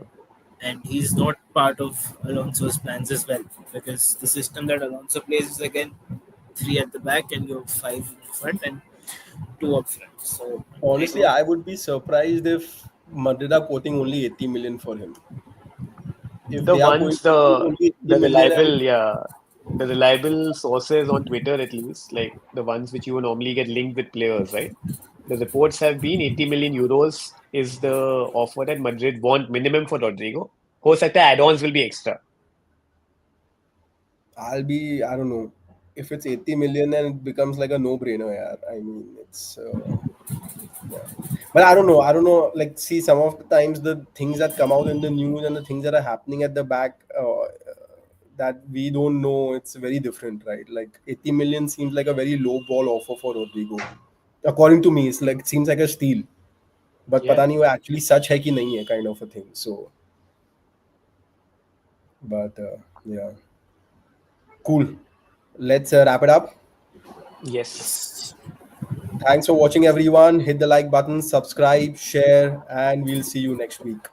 and he's not part of Alonso's plans as well because the system that Alonso plays is again three at the back and you have five in front and two up front. So I honestly, don't. I would be surprised if Madrid are quoting only 80 million for him. If the they are ones going to put only 80 million and the reliable sources on Twitter at least, like the ones which you would normally get linked with players, right? The reports have been 80 million euros is the offer that Madrid want minimum for Rodrigo. Ho sakta hai add-ons will be extra. I don't know, if it's 80 million then it becomes like a no-brainer. Yeah, I mean, it's But I don't know. Like, see, some of the times the things that come out in the news and the things that are happening at the back, that we don't know, it's very different, right? Like 80 million seems like a very low ball offer for Rodrigo. According to me, it's like it seems like a steal. But Yeah. पता नहीं वो actually सच है कि नहीं है, kind of a thing. So, but yeah, cool. Let's wrap it up. Yes. Thanks for watching, everyone. Hit the like button, subscribe, share, and we'll see you next week.